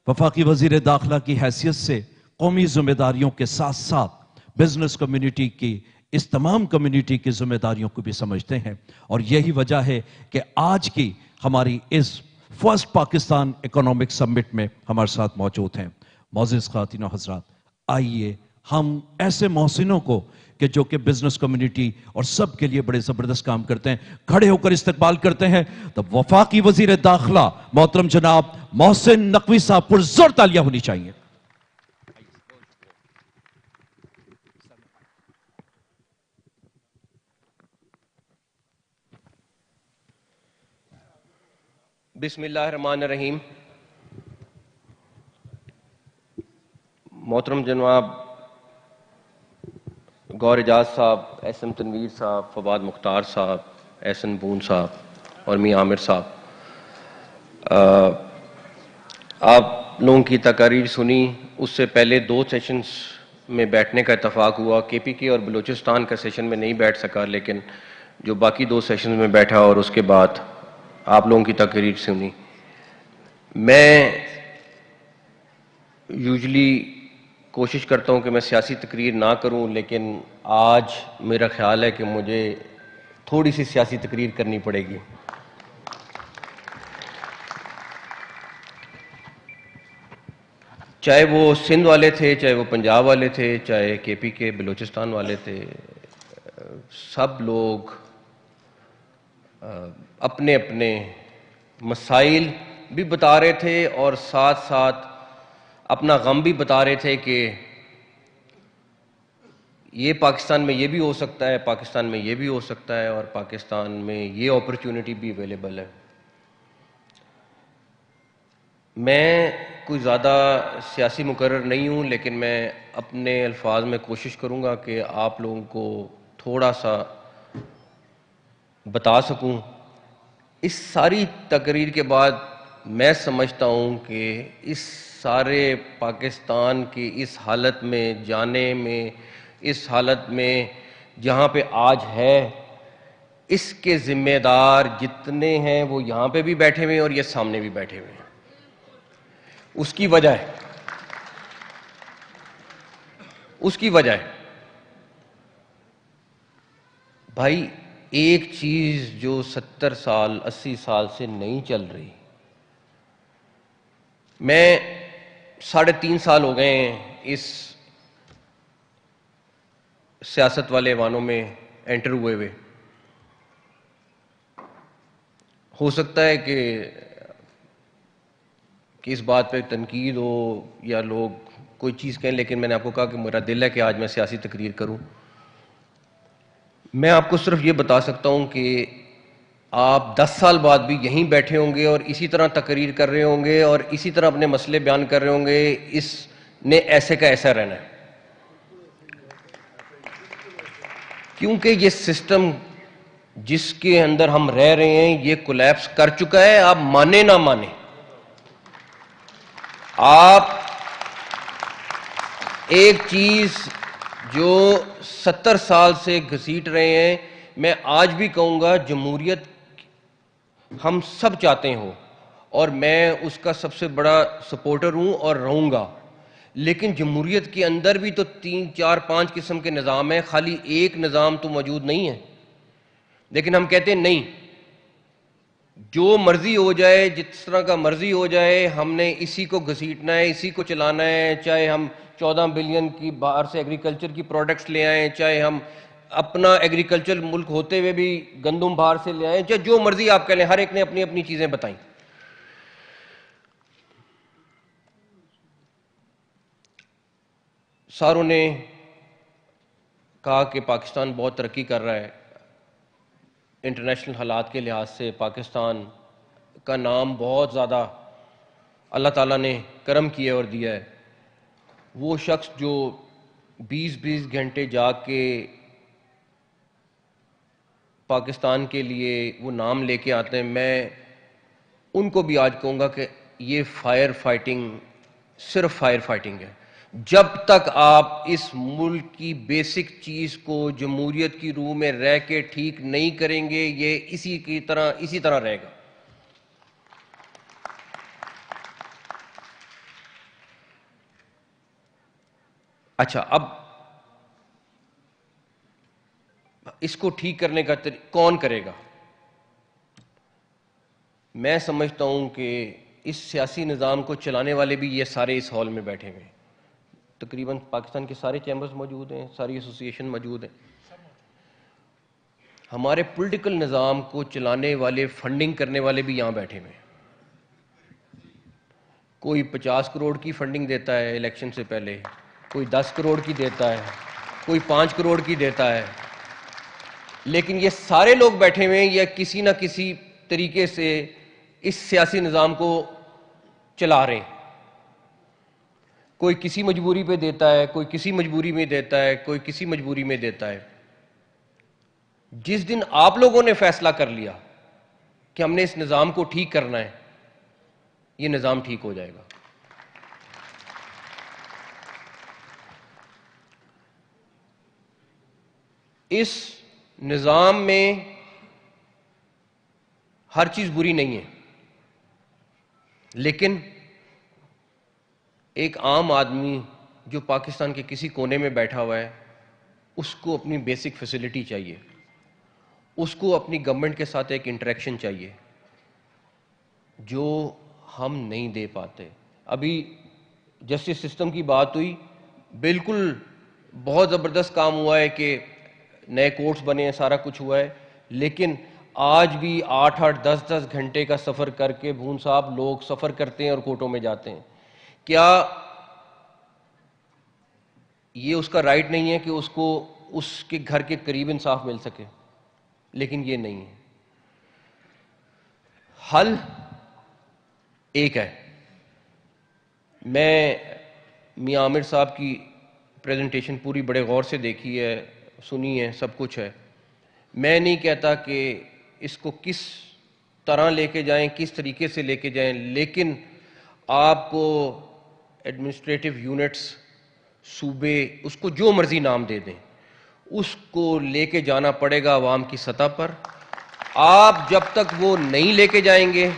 وفاقی وزیر داخلہ کی حیثیت سے قومی ذمہ داریوں کے ساتھ ساتھ بزنس کمیونٹی کی, اس تمام کمیونٹی کی ذمہ داریوں کو بھی سمجھتے ہیں, اور یہی وجہ ہے کہ آج کی ہماری اس فرسٹ پاکستان اکنامک سمٹ میں ہمارے ساتھ موجود ہیں. معزز خواتین و حضرات, آئیے ہم ایسے محسنوں کو کہ جو کہ بزنس کمیونٹی اور سب کے لیے بڑے زبردست کام کرتے ہیں, کھڑے ہو کر استقبال کرتے ہیں. تو وفاقی وزیر داخلہ محترم جناب محسن نقوی صاحب, پرزور تالیاں ہونی چاہیے. بسم اللہ الرحمن الرحیم. محترم جناب گور اعجاز صاحب, احسن تنویر صاحب, فواد مختار صاحب, احسن بون صاحب اور میاں عامر صاحب, آپ لوگوں کی تقاریر سنی، اس سے پہلے 2 سیشنز میں بیٹھنے کا اتفاق ہوا. KPK اور بلوچستان کا سیشن میں نہیں بیٹھ سکا، لیکن جو باقی 2 سیشنز میں بیٹھا اور اس کے بعد آپ لوگوں کی تقریر سنی. میں یوزلی کوشش کرتا ہوں کہ میں سیاسی تقریر نہ کروں، لیکن آج میرا خیال ہے کہ مجھے تھوڑی سی سیاسی تقریر کرنی پڑے گی. چاہے وہ سندھ والے تھے، چاہے وہ پنجاب والے تھے، چاہے KPK بلوچستان والے تھے، سب لوگ اپنے اپنے مسائل بھی بتا رہے تھے اور ساتھ ساتھ اپنا غم بھی بتا رہے تھے کہ یہ پاکستان میں یہ بھی ہو سکتا ہے، پاکستان میں یہ بھی ہو سکتا ہے، اور پاکستان میں یہ اپرچونٹی بھی اویلیبل ہے. میں کوئی زیادہ سیاسی مقرر نہیں ہوں، لیکن میں اپنے الفاظ میں کوشش کروں گا کہ آپ لوگوں کو تھوڑا سا بتا سکوں. اس ساری تقریر کے بعد میں سمجھتا ہوں کہ اس سارے پاکستان کی اس حالت میں جانے میں، اس حالت میں جہاں پہ آج ہے، اس کے ذمہ دار جتنے ہیں وہ یہاں پہ بھی بیٹھے ہوئے ہیں اور یہ سامنے بھی بیٹھے ہوئے ہیں. اس کی وجہ ہے بھائی، ایک چیز جو 70 سال 80 سال سے نہیں چل رہی. میں 3.5 سال ہو گئے ہیں اس سیاست والے ایوانوں میں انٹر ہوئے. ہو سکتا ہے کہ اس بات پہ تنقید ہو یا لوگ کوئی چیز کہیں، لیکن میں نے آپ کو کہا کہ میرا دل ہے کہ آج میں سیاسی تقریر کروں. میں آپ کو صرف یہ بتا سکتا ہوں کہ آپ 10 سال بعد بھی یہیں بیٹھے ہوں گے اور اسی طرح تقریر کر رہے ہوں گے اور اسی طرح اپنے مسئلے بیان کر رہے ہوں گے. اس نے ایسے کا ایسا رہنا ہے، کیونکہ یہ سسٹم جس کے اندر ہم رہ رہے ہیں یہ کولیپس کر چکا ہے. آپ مانے نہ مانے، آپ ایک چیز جو 70 سال سے گھسیٹ رہے ہیں، میں آج بھی کہوں گا جمہوریت ہم سب چاہتے ہوں اور میں اس کا سب سے بڑا سپورٹر ہوں اور رہوں گا، لیکن جمہوریت کے اندر بھی تو 3 4 5 قسم کے نظام ہیں، خالی ایک نظام تو موجود نہیں ہے. لیکن ہم کہتے ہیں نہیں، جو مرضی ہو جائے، جس طرح کا مرضی ہو جائے، ہم نے اسی کو گھسیٹنا ہے، اسی کو چلانا ہے. چاہے ہم 14 بلین کی باہر سے ایگریکلچر کی پروڈکٹس لے آئیں، چاہے ہم اپنا ایگریکلچر ملک ہوتے ہوئے بھی گندم باہر سے لے آئیں، چاہے جو مرضی آپ کہہ لیں، ہر ایک نے اپنی اپنی چیزیں بتائیں. ساروں نے کہا کہ پاکستان بہت ترقی کر رہا ہے. انٹرنیشنل حالات کے لحاظ سے پاکستان کا نام بہت زیادہ اللہ تعالیٰ نے کرم کیا اور دیا ہے. وہ شخص جو 20 گھنٹے جاگ کے پاکستان کے لیے وہ نام لے کے آتے ہیں، میں ان کو بھی آج کہوں گا کہ یہ فائر فائٹنگ صرف فائر فائٹنگ ہے. جب تک آپ اس ملک کی بیسک چیز کو جمہوریت کی روح میں رہ کے ٹھیک نہیں کریں گے، یہ اسی طرح رہے گا. اچھا، اب اس کو ٹھیک کرنے کا کون کرے گا؟ میں سمجھتا ہوں کہ اس سیاسی نظام کو چلانے والے بھی یہ سارے اس ہال میں بیٹھے ہوئے ہیں. تقریباً پاکستان کے سارے چیمبرز موجود ہیں، ساری ایسوسی ایشن موجود ہیں. ہمارے پولیٹیکل نظام کو چلانے والے، فنڈنگ کرنے والے بھی یہاں بیٹھے ہوئے ہیں. کوئی 50 کروڑ کی فنڈنگ دیتا ہے الیکشن سے پہلے، کوئی 10 کروڑ کی دیتا ہے، کوئی 5 کروڑ کی دیتا ہے. لیکن یہ سارے لوگ بیٹھے ہوئے ہیں، یا کسی نہ کسی طریقے سے اس سیاسی نظام کو چلا رہے ہیں. کوئی کسی مجبوری پہ دیتا ہے، کوئی کسی مجبوری میں دیتا ہے، کوئی کسی مجبوری میں دیتا ہے. جس دن آپ لوگوں نے فیصلہ کر لیا کہ ہم نے اس نظام کو ٹھیک کرنا ہے، یہ نظام ٹھیک ہو جائے گا. اس نظام میں ہر چیز بری نہیں ہے, لیکن ایک عام آدمی جو پاکستان کے کسی کونے میں بیٹھا ہوا ہے, اس کو اپنی بیسک فیسلٹی چاہیے, اس کو اپنی گورنمنٹ کے ساتھ ایک انٹریکشن چاہیے, جو ہم نہیں دے پاتے. ابھی جسٹس سسٹم کی بات ہوئی, بالکل بہت زبردست کام ہوا ہے کہ نئے کورٹس بنے ہیں, سارا کچھ ہوا ہے, لیکن آج بھی 8-8 10-10 گھنٹے کا سفر کر کے بھون صاحب لوگ سفر کرتے ہیں اور کورٹوں میں جاتے ہیں. کیا یہ اس کا رائٹ نہیں ہے کہ اس کو اس کے گھر کے قریب انصاف مل سکے؟ لیکن یہ نہیں ہے. حل ایک ہے. میں میاں عامر صاحب کی پریزنٹیشن پوری بڑے غور سے دیکھی ہے, سنی ہے, سب کچھ ہے. میں نہیں کہتا کہ اس کو کس طرح لے کے جائیں, کس طریقے سے لے کے جائیں, لیکن آپ کو ایڈمنسٹریٹو یونٹس, صوبے, اس کو جو مرضی نام دے دیں, اس کو لے کے جانا پڑے گا عوام کی سطح پر. آپ جب تک وہ نہیں لے کے جائیں گے,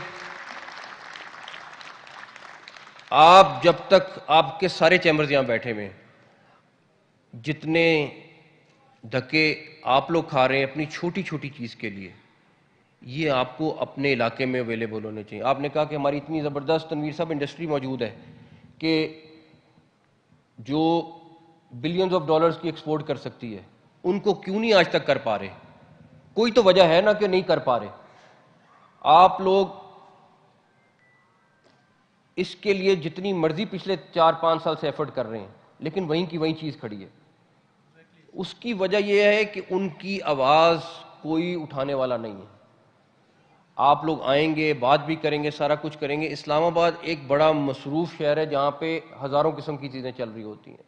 آپ جب تک, آپ کے سارے چیمبرز یہاں بیٹھے ہوئے, جتنے دھکے آپ لوگ کھا رہے ہیں اپنی چھوٹی چھوٹی چیز کے لیے, یہ آپ کو اپنے علاقے میں اویلیبل ہونے چاہیے. آپ نے کہا کہ ہماری اتنی زبردست تنویر صاحب انڈسٹری موجود ہے کہ جو بلینز آف ڈالرز کی ایکسپورٹ کر سکتی ہے, ان کو کیوں نہیں آج تک کر پا رہے؟ کوئی تو وجہ ہے نا کہ نہیں کر پا رہے. آپ لوگ اس کے لیے جتنی مرضی پچھلے 4-5 سال سے ایفرٹ کر رہے ہیں, لیکن وہیں کی وہیں چیز کھڑی ہے. اس کی وجہ یہ ہے کہ ان کی آواز کوئی اٹھانے والا نہیں ہے. آپ لوگ آئیں گے, بات بھی کریں گے, سارا کچھ کریں گے. اسلام آباد ایک بڑا مصروف شہر ہے جہاں پہ ہزاروں قسم کی چیزیں چل رہی ہوتی ہیں.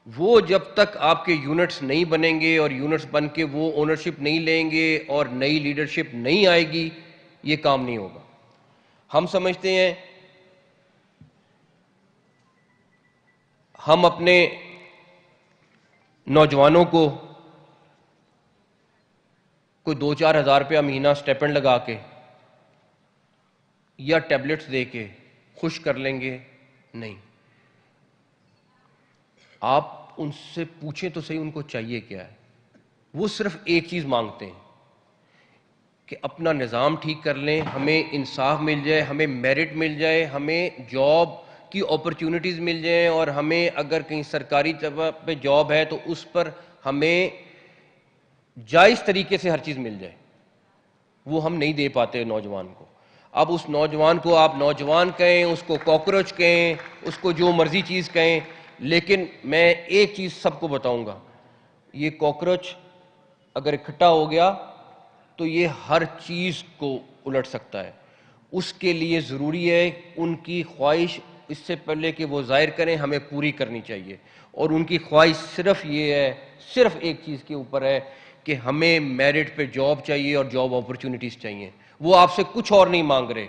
وہ جب تک آپ کے یونٹس نہیں بنیں گے اور یونٹس بن کے وہ اونرشپ نہیں لیں گے اور نئی لیڈرشپ نہیں آئے گی, یہ کام نہیں ہوگا. ہم سمجھتے ہیں ہم اپنے نوجوانوں کو کوئی 2-4 ہزار روپیہ مہینہ اسٹیپنڈ لگا کے یا ٹیبلٹس دے کے خوش کر لیں گے. نہیں, آپ ان سے پوچھیں تو صحیح ان کو چاہیے کیا ہے. وہ صرف ایک چیز مانگتے ہیں کہ اپنا نظام ٹھیک کر لیں, ہمیں انصاف مل جائے, ہمیں میرٹ مل جائے, ہمیں جاب کی اپرچونٹیز مل جائیں, اور ہمیں اگر کہیں سرکاری جگہ پہ جاب ہے تو اس پر ہمیں جائز طریقے سے ہر چیز مل جائے. وہ ہم نہیں دے پاتے نوجوان کو. اب اس نوجوان کو آپ نوجوان کہیں, اس کو کاکروچ کہیں, اس کو جو مرضی چیز کہیں, لیکن میں ایک چیز سب کو بتاؤں گا, یہ کاکروچ اگر اکٹھا ہو گیا تو یہ ہر چیز کو الٹ سکتا ہے. اس کے لیے ضروری ہے ان کی خواہش اس سے پہلے کہ وہ ظاہر کریں, ہمیں پوری کرنی چاہیے. اور ان کی خواہش صرف یہ ہے, صرف ایک چیز کے اوپر ہے کہ ہمیں میرٹ پہ جاب چاہیے اور جاب اپرچونٹیز چاہیے. وہ آپ سے کچھ اور نہیں مانگ رہے,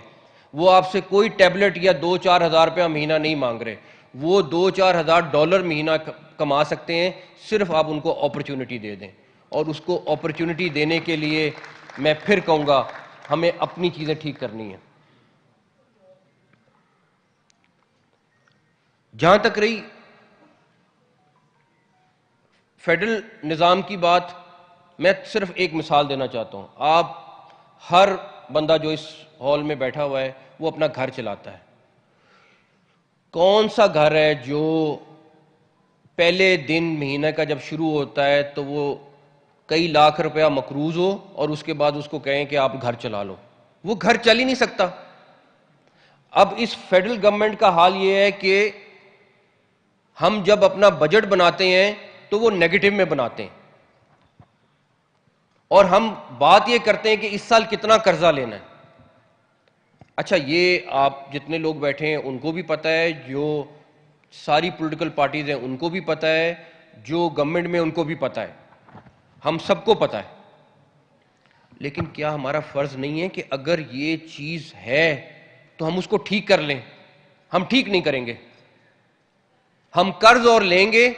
وہ آپ سے کوئی ٹیبلٹ یا 2-4 ہزار روپیہ مہینہ نہیں مانگ رہے. وہ 2-4 ہزار ڈالر مہینہ کما سکتے ہیں, صرف آپ ان کو اپرچونٹی دے دیں. اور اس کو اپرچونٹی دینے کے لیے میں پھر کہوں گا ہمیں اپنی چیزیں ٹھیک کرنی ہیں. جہاں تک رہی فیڈرل نظام کی بات, میں صرف ایک مثال دینا چاہتا ہوں. آپ ہر بندہ جو اس ہال میں بیٹھا ہوا ہے وہ اپنا گھر چلاتا ہے. کون سا گھر ہے جو پہلے دن مہینے کا جب شروع ہوتا ہے تو وہ کئی لاکھ روپیہ مقروض ہو اور اس کے بعد اس کو کہیں کہ آپ گھر چلا لو؟ وہ گھر چل ہی نہیں سکتا. اب اس فیڈرل گورنمنٹ کا حال یہ ہے کہ ہم جب اپنا بجٹ بناتے ہیں تو وہ نیگیٹو میں بناتے ہیں, اور ہم بات یہ کرتے ہیں کہ اس سال کتنا قرضہ لینا ہے. اچھا, یہ آپ جتنے لوگ بیٹھے ہیں ان کو بھی پتہ ہے, جو ساری پولیٹیکل پارٹیز ہیں ان کو بھی پتہ ہے, جو گورنمنٹ میں ان کو بھی پتہ ہے, ہم سب کو پتہ ہے. لیکن کیا ہمارا فرض نہیں ہے کہ اگر یہ چیز ہے تو ہم اس کو ٹھیک کر لیں. ہم ٹھیک نہیں کریں گے. ہم قرض اور لیں گے,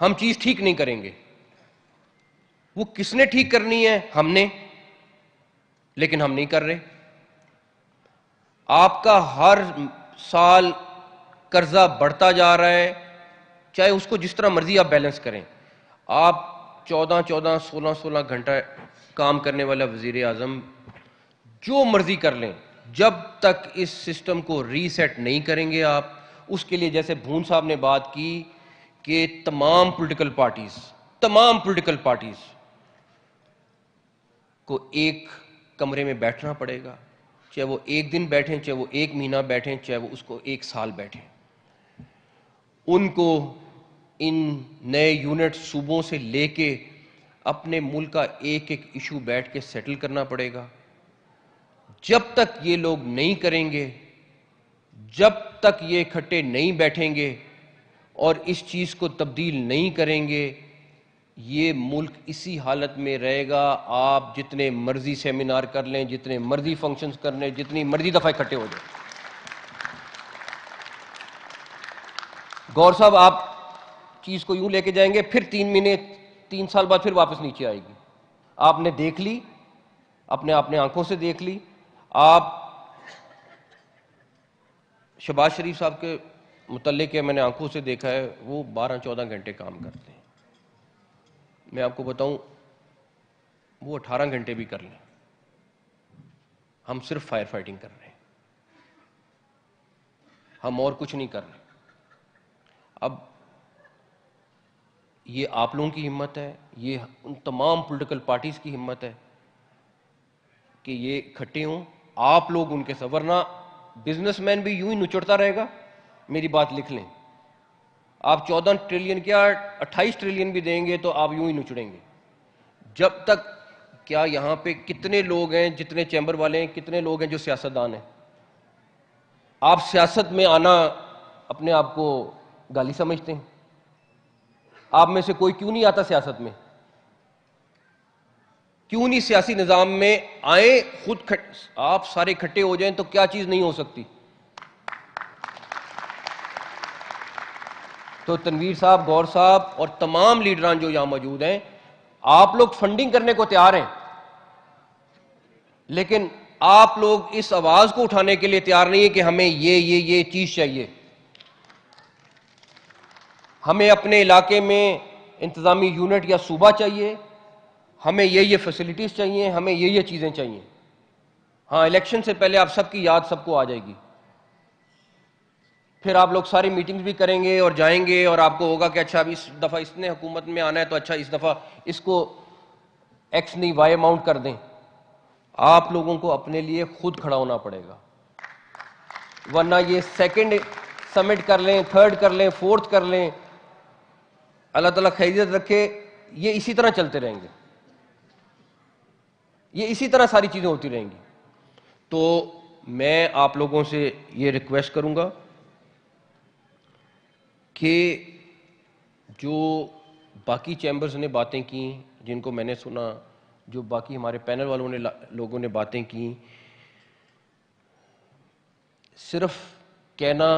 ہم چیز ٹھیک نہیں کریں گے. وہ کس نے ٹھیک کرنی ہے؟ ہم نے, لیکن ہم نہیں کر رہے. آپ کا ہر سال قرضہ بڑھتا جا رہا ہے, چاہے اس کو جس طرح مرضی آپ بیلنس کریں. آپ 14 16 گھنٹہ کام کرنے والا وزیر اعظم جو مرضی کر لیں, جب تک اس سسٹم کو ری سیٹ نہیں کریں گے آپ, اس کے لیے جیسے بھون صاحب نے بات کی کہ تمام پولیٹیکل پارٹیز کو ایک کمرے میں بیٹھنا پڑے گا, چاہے وہ 1 دن بیٹھیں, چاہے وہ 1 مہینہ بیٹھیں, چاہے وہ اس کو 1 سال بیٹھیں. ان کو ان نئے یونٹ صوبوں سے لے کے اپنے ملک کا ایک ایشو بیٹھ کے سیٹل کرنا پڑے گا. جب تک یہ لوگ نہیں کریں گے, جب تک یہ اکٹھے نہیں بیٹھیں گے اور اس چیز کو تبدیل نہیں کریں گے, یہ ملک اسی حالت میں رہے گا. آپ جتنے مرضی سیمینار کر لیں, جتنے مرضی فنکشنز کر لیں, جتنی مرضی دفعہ اکٹھے ہو جائیں. گور صاحب آپ چیز کو یوں لے کے جائیں گے, پھر 3 مہینے 3 سال بعد پھر واپس نیچے آئے گی. آپ نے دیکھ لی, اپنے آنکھوں سے دیکھ لی. آپ شہباز شریف صاحب کے متعلق ہے, میں نے آنکھوں سے دیکھا ہے, وہ 12-14 گھنٹے کام کرتے ہیں. میں آپ کو بتاؤں وہ 18 گھنٹے بھی کر لیں, ہم صرف فائر فائٹنگ کر رہے ہیں, ہم اور کچھ نہیں کر رہے. اب یہ آپ لوگوں کی ہمت ہے, یہ ان تمام پولیٹیکل پارٹیز کی ہمت ہے کہ یہ اکٹھے ہوں. آپ لوگ ان کے ساتھ, ورنہ بزنس مین بھی یوں ہی نچڑتا رہے گا. میری بات لکھ لیں, آپ 14 ٹریلین کیا 28 ٹریلین بھی دیں گے تو آپ یوں ہی نچڑیں گے. جب تک, کیا یہاں پہ کتنے لوگ ہیں, جتنے چیمبر والے ہیں, کتنے لوگ ہیں جو سیاستدان ہیں؟ آپ سیاست میں آنا اپنے آپ کو گالی سمجھتے ہیں؟ آپ میں سے کوئی کیوں نہیں آتا سیاست میں؟ کیوں نہیں سیاسی نظام میں آئیں؟ خود آپ سارے اکٹھے ہو جائیں تو کیا چیز نہیں ہو سکتی. تو تنویر صاحب, گور صاحب اور تمام لیڈران جو یہاں موجود ہیں, آپ لوگ فنڈنگ کرنے کو تیار ہیں, لیکن آپ لوگ اس آواز کو اٹھانے کے لیے تیار نہیں ہے کہ ہمیں یہ چیز چاہیے. ہمیں اپنے علاقے میں انتظامی یونٹ یا صوبہ چاہیے, ہمیں یہ فیسلٹیز چاہیے, ہمیں یہ چیزیں چاہیے. ہاں, الیکشن سے پہلے آپ سب کی یاد سب کو آ جائے گی. پھر آپ لوگ ساری میٹنگز بھی کریں گے اور جائیں گے, اور آپ کو ہوگا کہ اچھا اب اس دفعہ اس نے حکومت میں آنا ہے تو اچھا اس دفعہ اس کو ایکس نہیں وائی اماؤنٹ کر دیں. آپ لوگوں کو اپنے لیے خود کھڑا ہونا پڑے گا, ورنہ یہ 2nd سمٹ کر لیں, 3rd کر لیں, 4th کر لیں, اللہ تعالیٰ خیریت رکھے, یہ اسی طرح چلتے رہیں گے, یہ اسی طرح ساری چیزیں ہوتی رہیں گی. تو میں آپ لوگوں سے یہ ریکویسٹ کروں گا کہ جو باقی چیمبرز نے باتیں کی, جن کو میں نے سنا, جو باقی ہمارے پینل والوں نے لوگوں نے باتیں کی, صرف کہنا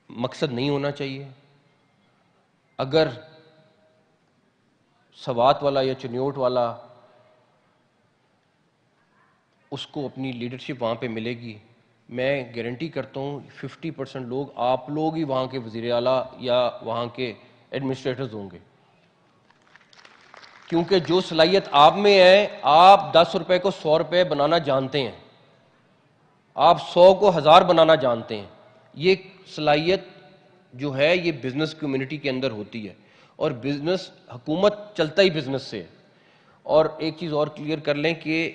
مقصد نہیں ہونا چاہیے. اگر سوات والا یا چنیوٹ والا اس کو اپنی لیڈرشپ وہاں پہ ملے گی, میں گارنٹی کرتا ہوں 50% لوگ آپ لوگ ہی وہاں کے وزیر اعلیٰ یا وہاں کے ایڈمنسٹریٹرز ہوں گے. کیونکہ جو صلاحیت آپ میں ہے, آپ 10 روپے کو 100 روپے بنانا جانتے ہیں, آپ 100 کو 1000 بنانا جانتے ہیں. یہ صلاحیت جو ہے یہ بزنس کمیونٹی کے اندر ہوتی ہے, اور بزنس, حکومت چلتا ہی بزنس سے. اور ایک چیز اور کلیئر کر لیں کہ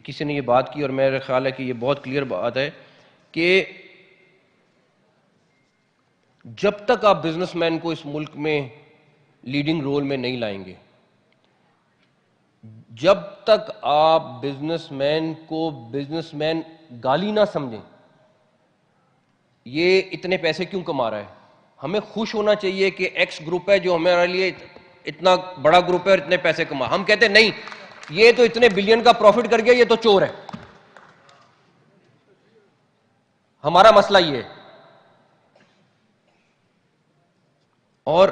کسی نے یہ بات کی, اور میرا خیال ہے کہ یہ بہت کلیئر بات ہے, کہ جب تک آپ بزنس مین کو اس ملک میں لیڈنگ رول میں نہیں لائیں گے, جب تک آپ بزنس مین کو بزنس مین گالی نہ سمجھیں, یہ اتنے پیسے کیوں کما رہا ہے, ہمیں خوش ہونا چاہیے کہ ایکس گروپ ہے جو ہمارے لیے اتنا بڑا گروپ ہے اور اتنے پیسے کما. ہم کہتے ہیں نہیں, یہ تو اتنے بلین کا پروفٹ کر گیا, یہ تو چور ہے. ہمارا مسئلہ یہ ہے. اور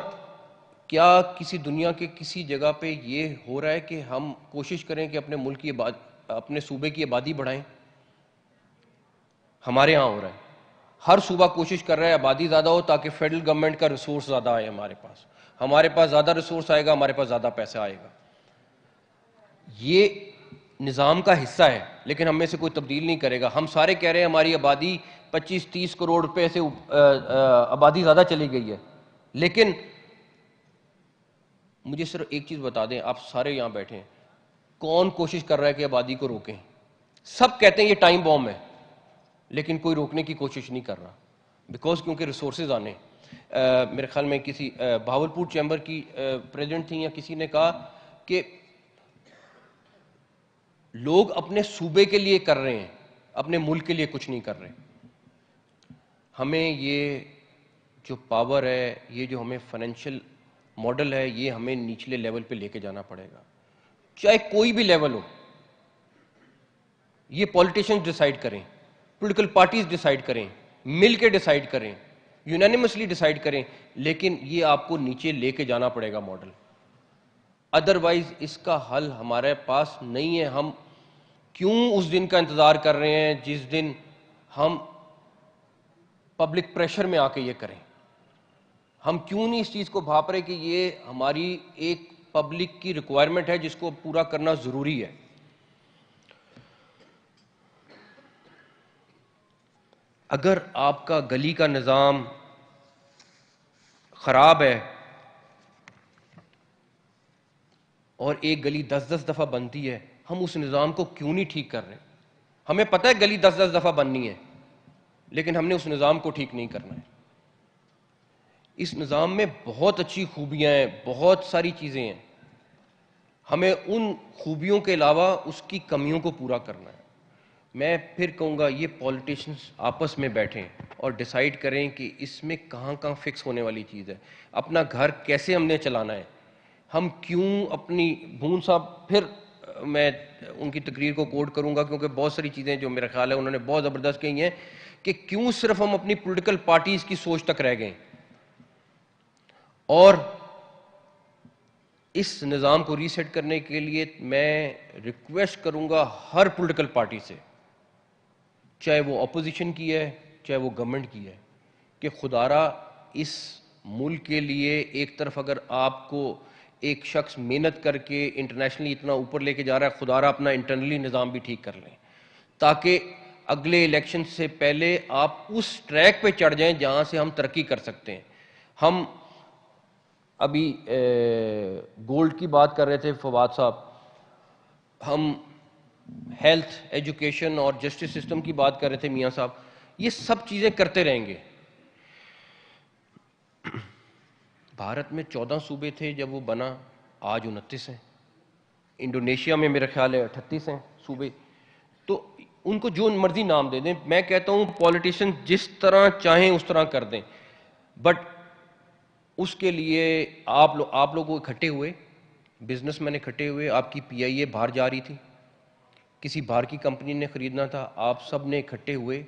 کیا کسی دنیا کے کسی جگہ پہ یہ ہو رہا ہے کہ ہم کوشش کریں کہ اپنے ملک کی اپنے صوبے کی آبادی بڑھائیں؟ ہمارے ہاں ہو رہا ہے. ہر صوبہ کوشش کر رہا ہے آبادی زیادہ ہو تاکہ فیڈرل گورنمنٹ کا ریسورس زیادہ آئے ہمارے پاس زیادہ ریسورس آئے گا, ہمارے پاس زیادہ پیسہ آئے گا. یہ نظام کا حصہ ہے, لیکن ہم میں سے کوئی تبدیل نہیں کرے گا. ہم سارے کہہ رہے ہیں ہماری آبادی 25-30 کروڑ روپے سے آبادی زیادہ چلی گئی ہے, لیکن مجھے صرف ایک چیز بتا دیں, آپ سارے یہاں بیٹھے ہیں, کون کوشش کر رہا ہے کہ آبادی کو روکیں؟ سب کہتے ہیں یہ ٹائم بوم ہے, لیکن کوئی روکنے کی کوشش نہیں کر رہا, بیکاز کیونکہ ریسورسز آنے. میرے خیال میں کسی بہاولپور چیمبر کی پریزیڈنٹ تھیں یا کسی نے کہا کہ لوگ اپنے صوبے کے لیے کر رہے ہیں, اپنے ملک کے لیے کچھ نہیں کر رہے. ہمیں یہ جو پاور ہے, یہ جو ہمیں فائنینشیل ماڈل ہے, یہ ہمیں نیچلے لیول پہ لے کے جانا پڑے گا, چاہے کوئی بھی لیول ہو. یہ پولیٹیشنز ڈیسائیڈ کریں, پولیٹیکل پارٹیز ڈیسائیڈ کریں, مل کے ڈیسائیڈ کریں, یونینیمسلی ڈیسائیڈ کریں, لیکن یہ آپ کو نیچے لے کے جانا پڑے گا ماڈل. ادروائز اس کا حل ہمارے پاس نہیں ہے. ہم کیوں اس دن کا انتظار کر رہے ہیں جس دن ہم پبلک پریشر میں آ کے یہ کریں؟ ہم کیوں نہیں اس چیز کو بھاپ رہے کہ یہ ہماری ایک پبلک کی ریکوائرمنٹ ہے جس کو پورا کرنا ضروری ہے. اگر آپ کا گلی کا نظام خراب ہے اور ایک گلی 10-10 دفعہ بنتی ہے, ہم اس نظام کو کیوں نہیں ٹھیک کر رہے؟ ہمیں پتہ ہے گلی 10-10 دفعہ بننی ہے, لیکن ہم نے اس نظام کو ٹھیک نہیں کرنا ہے. اس نظام میں بہت اچھی خوبیاں ہیں, بہت ساری چیزیں ہیں, ہمیں ان خوبیوں کے علاوہ اس کی کمیوں کو پورا کرنا ہے. میں پھر کہوں گا یہ پولیٹیشنز آپس میں بیٹھیں اور ڈیسائیڈ کریں کہ اس میں کہاں کہاں فکس ہونے والی چیز ہے, اپنا گھر کیسے ہم نے چلانا ہے. ہم کیوں اپنی بھون صاحب, پھر میں ان کی تقریر کو کوٹ کروں گا کیونکہ بہت ساری چیزیں جو میرا خیال ہے انہوں نے بہت زبردست کہی ہیں, کہ کیوں صرف ہم اپنی پولیٹیکل پارٹیز کی سوچ تک رہ گئے. اور اس نظام کو ریسیٹ کرنے کے لیے میں ریکویسٹ کروں گا ہر پولیٹیکل پارٹی سے, چاہے وہ اپوزیشن کی ہے چاہے وہ گورنمنٹ کی ہے, کہ خدارا اس ملک کے لیے ایک طرف اگر آپ کو ایک شخص محنت کر کے انٹرنیشنلی اتنا اوپر لے کے جا رہا ہے, خدارا اپنا انٹرنلی نظام بھی ٹھیک کر لیں, تاکہ اگلے الیکشن سے پہلے آپ اس ٹریک پہ چڑھ جائیں جہاں سے ہم ترقی کر سکتے ہیں. ہم ابھی گولڈ کی بات کر رہے تھے فواد صاحب, ہم ہیلتھ, ایجوکیشن اور جسٹس سسٹم کی بات کر رہے تھے میاں صاحب. یہ سب چیزیں کرتے رہیں گے. بھارت میں 14 صوبے تھے جب وہ بنا, آج 29 ہیں. انڈونیشیا میں میرا خیال ہے 38 ہیں صوبے. تو ان کو جو مرضی نام دے دیں, میں کہتا ہوں پولیٹیشین جس طرح چاہیں اس طرح کر دیں, بٹ اس کے لیے آپ لوگ اکٹھے ہوئے, بزنس مین اکٹھے ہوئے, آپ کی پی آئی اے باہر جا رہی تھی, کسی باہر کی کمپنی نے خریدنا تھا, آپ سب نے اکٹھے ہوئے,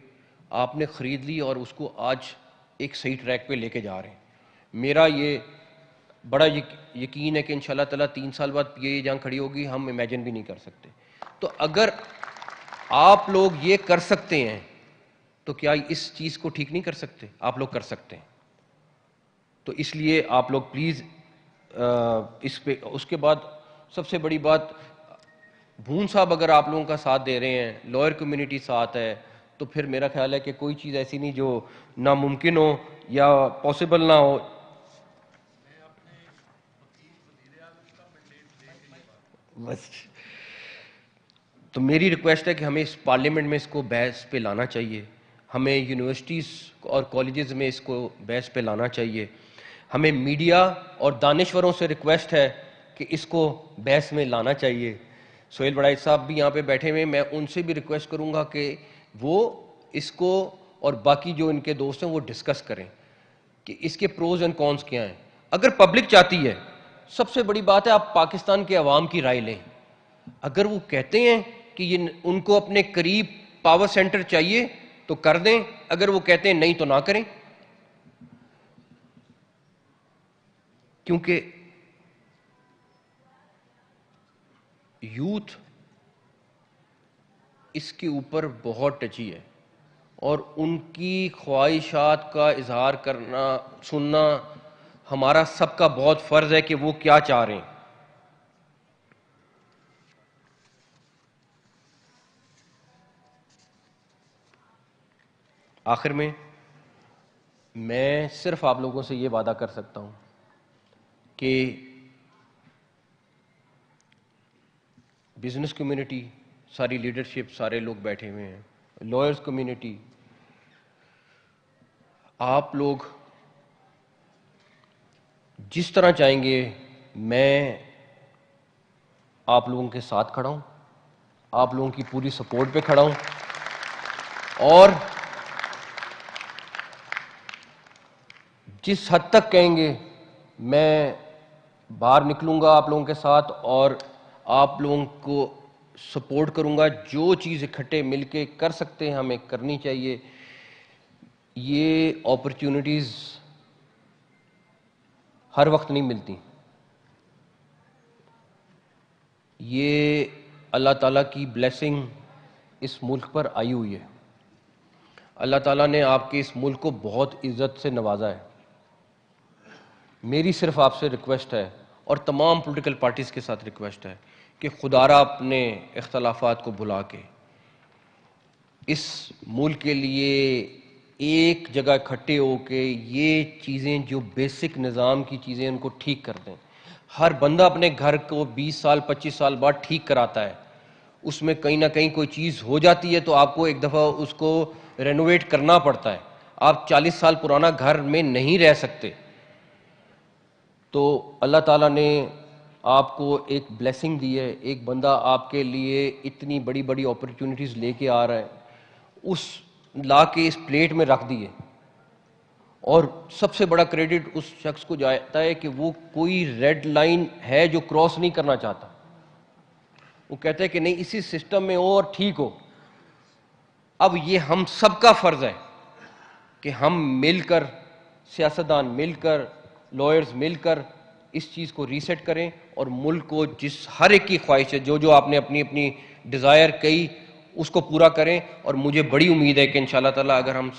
آپ نے خرید لی اور اس کو آج ایک صحیح ٹریک پہ لے کے جا رہے ہیں. میرا یہ بڑا یقین ہے کہ انشاءاللہ تعالیٰ 3 سال بعد پی آئی اے جہاں کھڑی ہوگی ہم امیجن بھی نہیں کر سکتے. تو اگر آپ لوگ یہ کر سکتے ہیں تو کیا اس چیز کو ٹھیک نہیں کر سکتے؟ آپ لوگ کر سکتے ہیں. تو اس لیے آپ لوگ پلیز اس پہ. اس کے بعد سب سے بڑی بات, بھون صاحب اگر آپ لوگوں کا ساتھ دے رہے ہیں, لائر کمیونٹی ساتھ ہے, تو پھر میرا خیال ہے کہ کوئی چیز ایسی نہیں جو ناممکن ہو یا پاسبل نہ ہو. بس تو میری ریکویسٹ ہے کہ ہمیں اس پارلیمنٹ میں اس کو بحث پہ لانا چاہیے, ہمیں یونیورسٹیز اور کالجز میں اس کو بحث پہ لانا چاہیے, ہمیں میڈیا اور دانشوروں سے ریکویسٹ ہے کہ اس کو بحث میں لانا چاہیے. سہیل بڑائی صاحب بھی یہاں پہ بیٹھے ہوئے, میں ان سے بھی ریکویسٹ کروں گا کہ وہ اس کو اور باقی جو ان کے دوست ہیں وہ ڈسکس کریں کہ اس کے پروز اینڈ کونس کیا ہیں. اگر پبلک چاہتی ہے, سب سے بڑی بات ہے آپ پاکستان کے عوام کی رائے لیں. اگر وہ کہتے ہیں کہ یہ ان کو اپنے قریب پاور سینٹر چاہیے, تو کر دیں, اگر وہ کہتے ہیں نہیں تو نہ کریں, کیونکہ یوتھ اس کے اوپر بہت ٹچی ہے, اور ان کی خواہشات کا اظہار کرنا, سننا ہمارا سب کا بہت فرض ہے کہ وہ کیا چاہ رہے ہیں. آخر میں صرف آپ لوگوں سے یہ وعدہ کر سکتا ہوں کہ بزنس کمیونٹی, ساری لیڈرشپ, سارے لوگ بیٹھے ہوئے ہیں, لائرز کمیونٹی, آپ لوگ جس طرح چاہیں گے میں آپ لوگوں کے ساتھ کھڑا ہوں, آپ لوگوں کی پوری سپورٹ پہ کھڑا ہوں, اور جس حد تک کہیں گے میں باہر نکلوں گا آپ لوگوں کے ساتھ, اور آپ لوگوں کو سپورٹ کروں گا. جو چیز اکٹھے مل کے کر سکتے ہیں ہمیں کرنی چاہیے. یہ اپرچونٹیز ہر وقت نہیں ملتی, یہ اللہ تعالیٰ کی بلیسنگ اس ملک پر آئی ہوئی ہے. اللہ تعالیٰ نے آپ کے اس ملک کو بہت عزت سے نوازا ہے. میری صرف آپ سے ریکویسٹ ہے, اور تمام پولیٹیکل پارٹیز کے ساتھ ریکویسٹ ہے, کہ خدا را اپنے اختلافات کو بھلا کے اس ملک کے لیے ایک جگہ اکٹھے ہو کے یہ چیزیں جو بیسک نظام کی چیزیں ان کو ٹھیک کر دیں. ہر بندہ اپنے گھر کو 20 سال 25 سال بعد ٹھیک کراتا ہے, اس میں کہیں نہ کہیں کوئی چیز ہو جاتی ہے تو آپ کو ایک دفعہ اس کو رینوویٹ کرنا پڑتا ہے. آپ 40 سال پرانا گھر میں نہیں رہ سکتے. تو اللہ تعالیٰ نے آپ کو ایک بلیسنگ دی ہے, ایک بندہ آپ کے لیے اتنی بڑی بڑی اپرچونٹیز لے کے آ رہا ہے, اس لا کے اس پلیٹ میں رکھ دیے, اور سب سے بڑا کریڈٹ اس شخص کو جاتا ہے کہ وہ کوئی ریڈ لائن ہے جو کراس نہیں کرنا چاہتا. وہ کہتا ہے کہ نہیں اسی سسٹم میں ہو اور ٹھیک ہو. اب یہ ہم سب کا فرض ہے کہ ہم مل کر, سیاستدان مل کر, لائرز مل کر اس چیز کو ریسیٹ کریں, اور ملک کو جس ہر ایک کی خواہش ہے, جو آپ نے اپنی اپنی ڈیزائر کہی, اس کو پورا کریں. اور مجھے بڑی امید ہے کہ انشاءاللہ تعالی اگر ہم